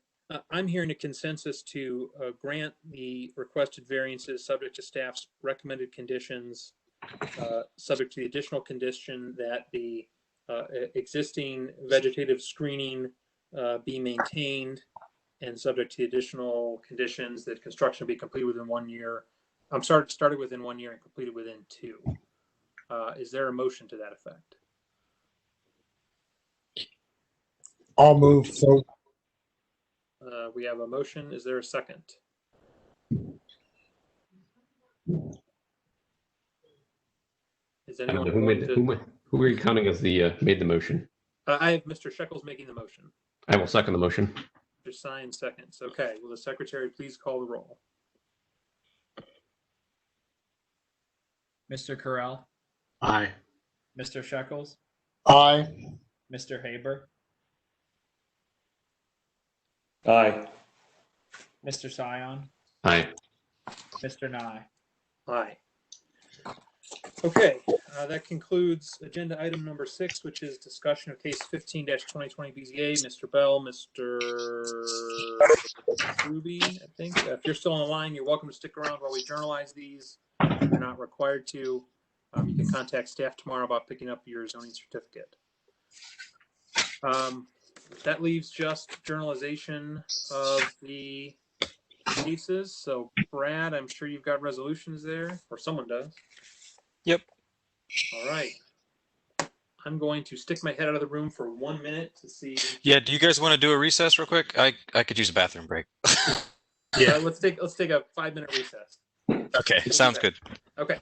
I'm hearing a consensus to grant the requested variances subject to staff's recommended conditions, subject to the additional condition that the existing vegetative screening be maintained, and subject to the additional conditions that construction be completed within 1 year. Started within 1 year and completed within 2. Is there a motion to that effect? I'll move. So We have a motion. Is there a second? Is anyone who are you counting as the made the motion? I have Mr. Shekels making the motion. I will second the motion. Mr. Sign seconds. Okay. Will the secretary please call the roll? Mr. Carell, Aye. Mr. Shekels, aye. Mr. Haber, Aye. Mr. Sion, Aye. Mr. Nye. Aye. Okay, that concludes agenda item number 6, which is discussion of case 15-2020 BZA. Mr. Bell, Mr. Ruby, I think. If you're still on the line, you're welcome to stick around while we journalize these. You're not required to. You can contact staff tomorrow about picking up your zoning certificate. That leaves just journalization of the cases. So, Brad, I'm sure you've got resolutions there, or someone does. Yep. All right. I'm going to stick my head out of the room for 1 minute to see. Yeah, do you guys want to do a recess real quick? I could use a bathroom break. Yeah, let's take a 5-minute recess. Okay, sounds good. Okay.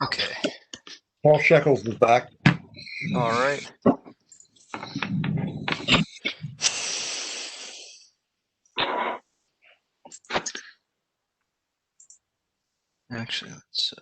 Okay. Paul Shekels is back. All right. Actually, let's.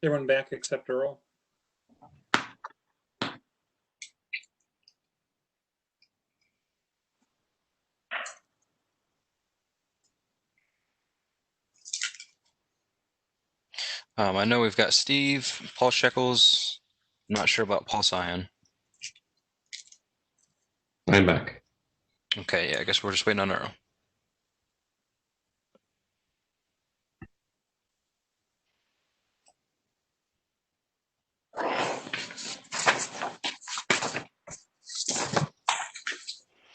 Everyone back except Earl. I know we've got Steve, Paul Shekels. I'm not sure about Paul Sion. I'm back. Okay, yeah, I guess we're just waiting on Earl.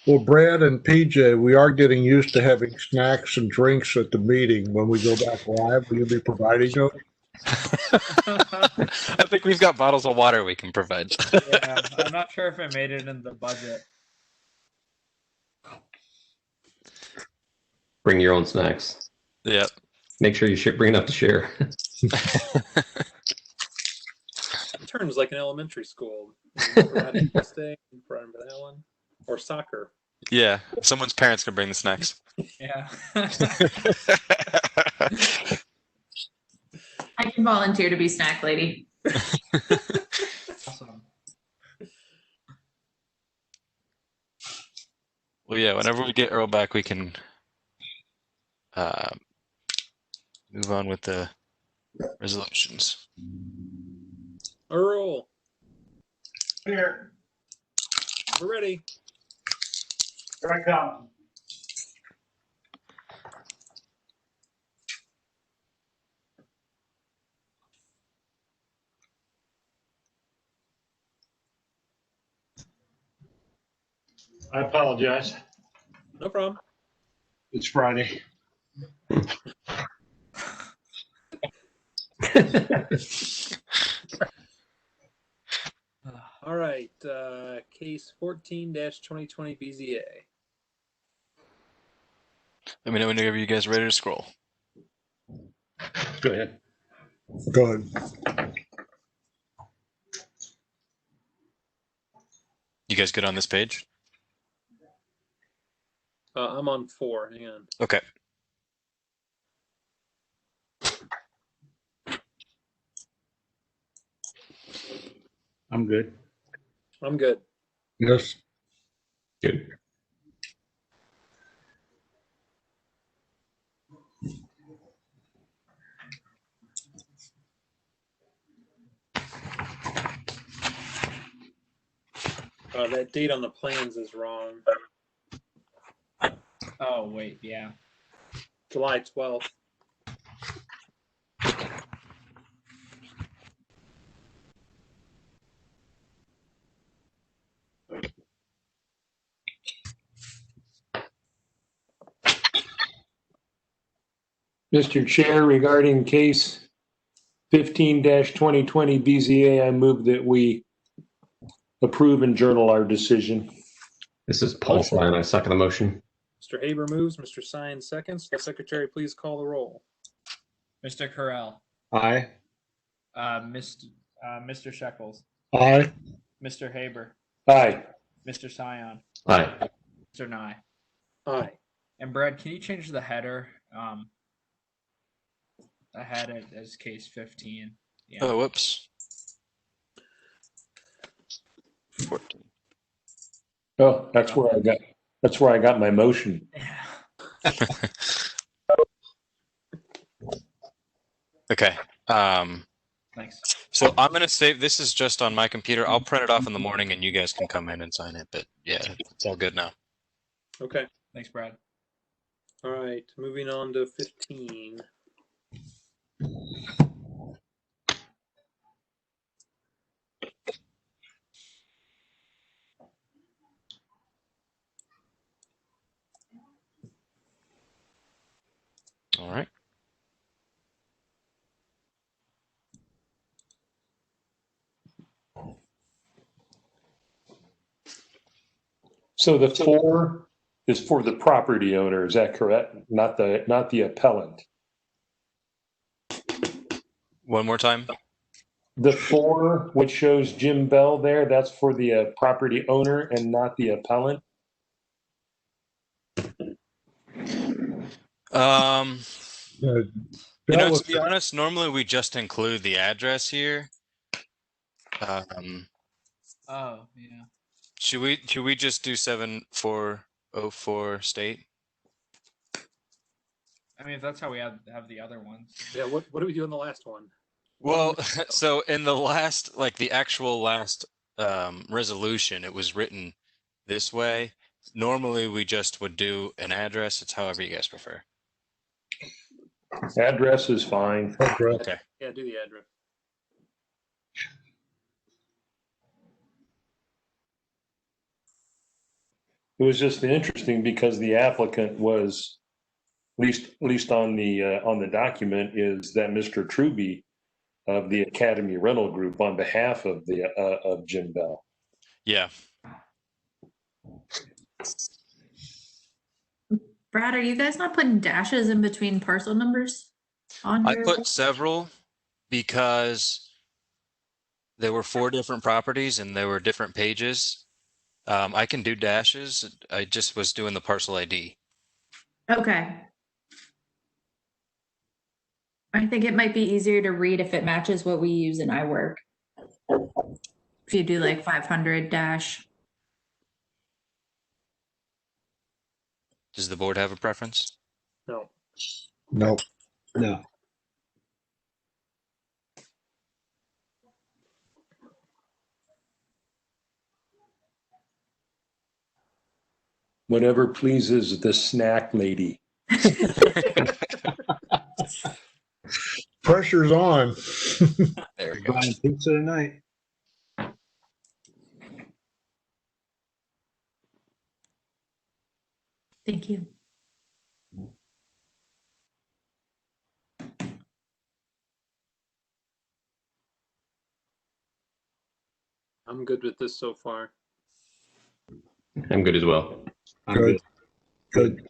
Well, Brad and PJ, we are getting used to having snacks and drinks at the meeting when we go back live. Will you be providing those? I think we've got bottles of water we can provide. Yeah, I'm not sure if it made it in the budget. Bring your own snacks. Yep. Make sure you bring enough to share. Terms like an elementary school. Providing stay, providing for that one. Or soccer. Yeah, someone's parents can bring the snacks. Yeah. I can volunteer to be snack lady. Awesome. Well, yeah, whenever we get Earl back, we can move on with the resolutions. Earl, Here, we're ready. here I come. I apologize. No problem. It's Friday. All right, case 14-2020 BZA. Let me know whenever you guys are ready to scroll. Go ahead. Go ahead. You guys good on this page? I'm on 4. Hang on. Okay. I'm good. I'm good. Yes. Good. That date on the plans is wrong. Oh, wait, yeah. July 12th. Mr. Chair, regarding case 15-2020 BZA, I move that we approve and journal our decision. This is Paul Stein. I second the motion. Mr. Haber moves, Mr. Sine seconds. The secretary, please call the roll. Mr. Correll, Aye. Mr. Shekels, Aye. Mr. Haber, Aye. Mr. Sion, Aye. Mr. Nye. Aye. And Brad, can you change the header? I had it as case 15. Yeah. Oh, whoops. 14. Oh, that's where I got my motion. Yeah. Okay. Thanks. So I'm gonna save. This is just on my computer. I'll print it off in the morning, and you guys can come in and sign it. But yeah, it's all good now. Okay. Thanks, Brad. All right. Moving on to 15. All right. So the 4 is for the property owner, is that correct? Not the appellant. One more time. The 4, which shows Jim Bell there, that's for the property owner and not the appellant. You know, to be honest, normally we just include the address here. Oh, yeah. Should we just do 7404 state? I mean, if that's how we have the other ones. Yeah. What do we do in the last one? Well, so in the last, like the actual last resolution, it was written this way. Normally we just would do an address. It's however you guys prefer. Address is fine. Okay. Yeah, do the address. It was just interesting because the applicant was, at least on the document, is that Mr. Truby, the Academy Rental Group on behalf of the of Jim Bell. Yeah. Brad, are you guys not putting dashes in between parcel numbers on I your? put several because there were 4 different properties and there were different pages. I can do dashes. I just was doing the parcel ID. Okay. I think it might be easier to read if it matches what we use in iWork. If you do like 500 dash. Does the board have a preference? No. Nope. No. Whatever pleases the snack lady. Pressure's on. There we go. Buying pizza tonight. Thank you. I'm good with this so far. I'm good as well. I'm Good. Good.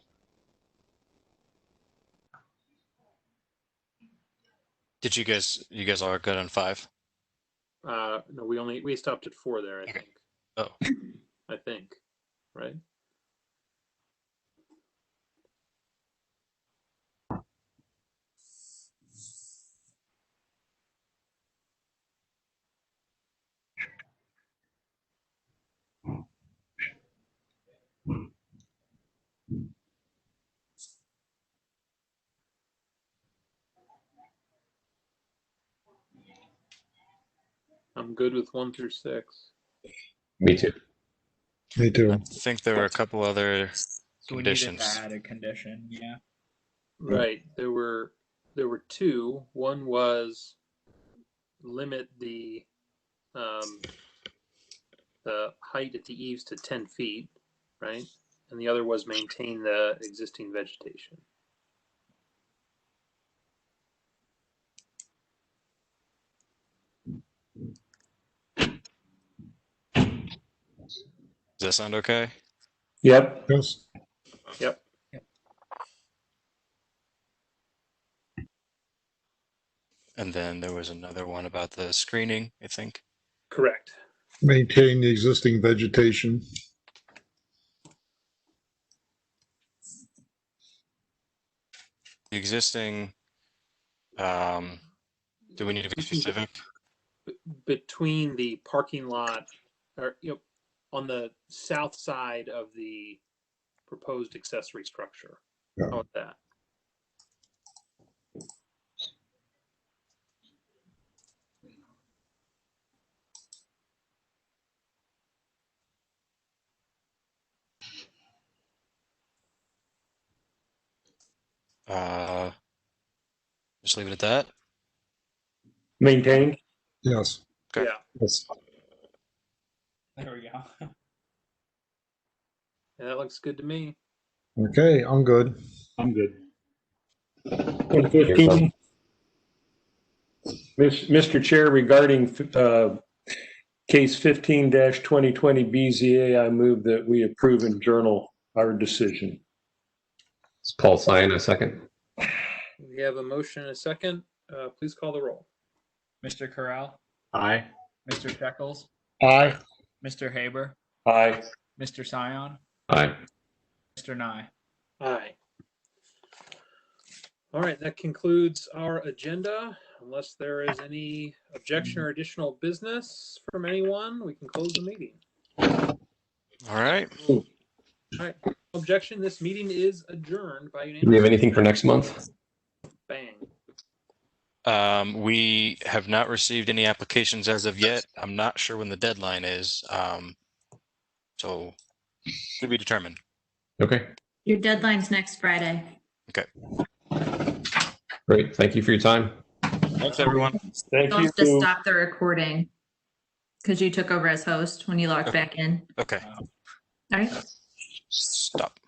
Did you guys all are good on 5? No, we stopped at 4 there, I think. Oh. I think, right? I'm good with 1 through 6. Me too. Me too. I think there were a couple other So we needed to conditions. add a condition, yeah. Right. There were 2. One was limit the height at the eaves to 10 feet, right? And the other was maintain the existing vegetation. Does that sound okay? Yep. Yes. Yep. And then there was another one about the screening, I think. Correct. Maintain the existing vegetation. The existing, do we need to be specific? Between the parking lot, or on the south side of the proposed accessory structure. Yeah. How about that? Just leave it at that. Maintained. Yes. Okay. Yeah. Yes. There we go. Yeah, that looks good to me. Okay, I'm good. I'm good. And 15, Mr. Chair, regarding case 15-2020 BZA, I move that we approve and journal our decision. It's Paul Sion, a second. We have a motion and a second. Please call the roll. Mr. Corral, Aye. Mr. Shekels, Aye. Mr. Haber, Aye. Mr. Sion, Aye. Mr. Nye. Aye. All right, that concludes our agenda. Unless there is any objection or additional business from anyone, we can close the meeting. All right. All right. Objection. This meeting is adjourned by unanimous. Do we have anything for next month? Bang. We have not received any applications as of yet. I'm not sure when the deadline is. So to be determined. Okay. Your deadline's next Friday. Okay. Great. Thank you for your time. Thanks, everyone. Thank You'll you. have to stop the recording because you took over as host when you logged back in. Okay. All right. Stop.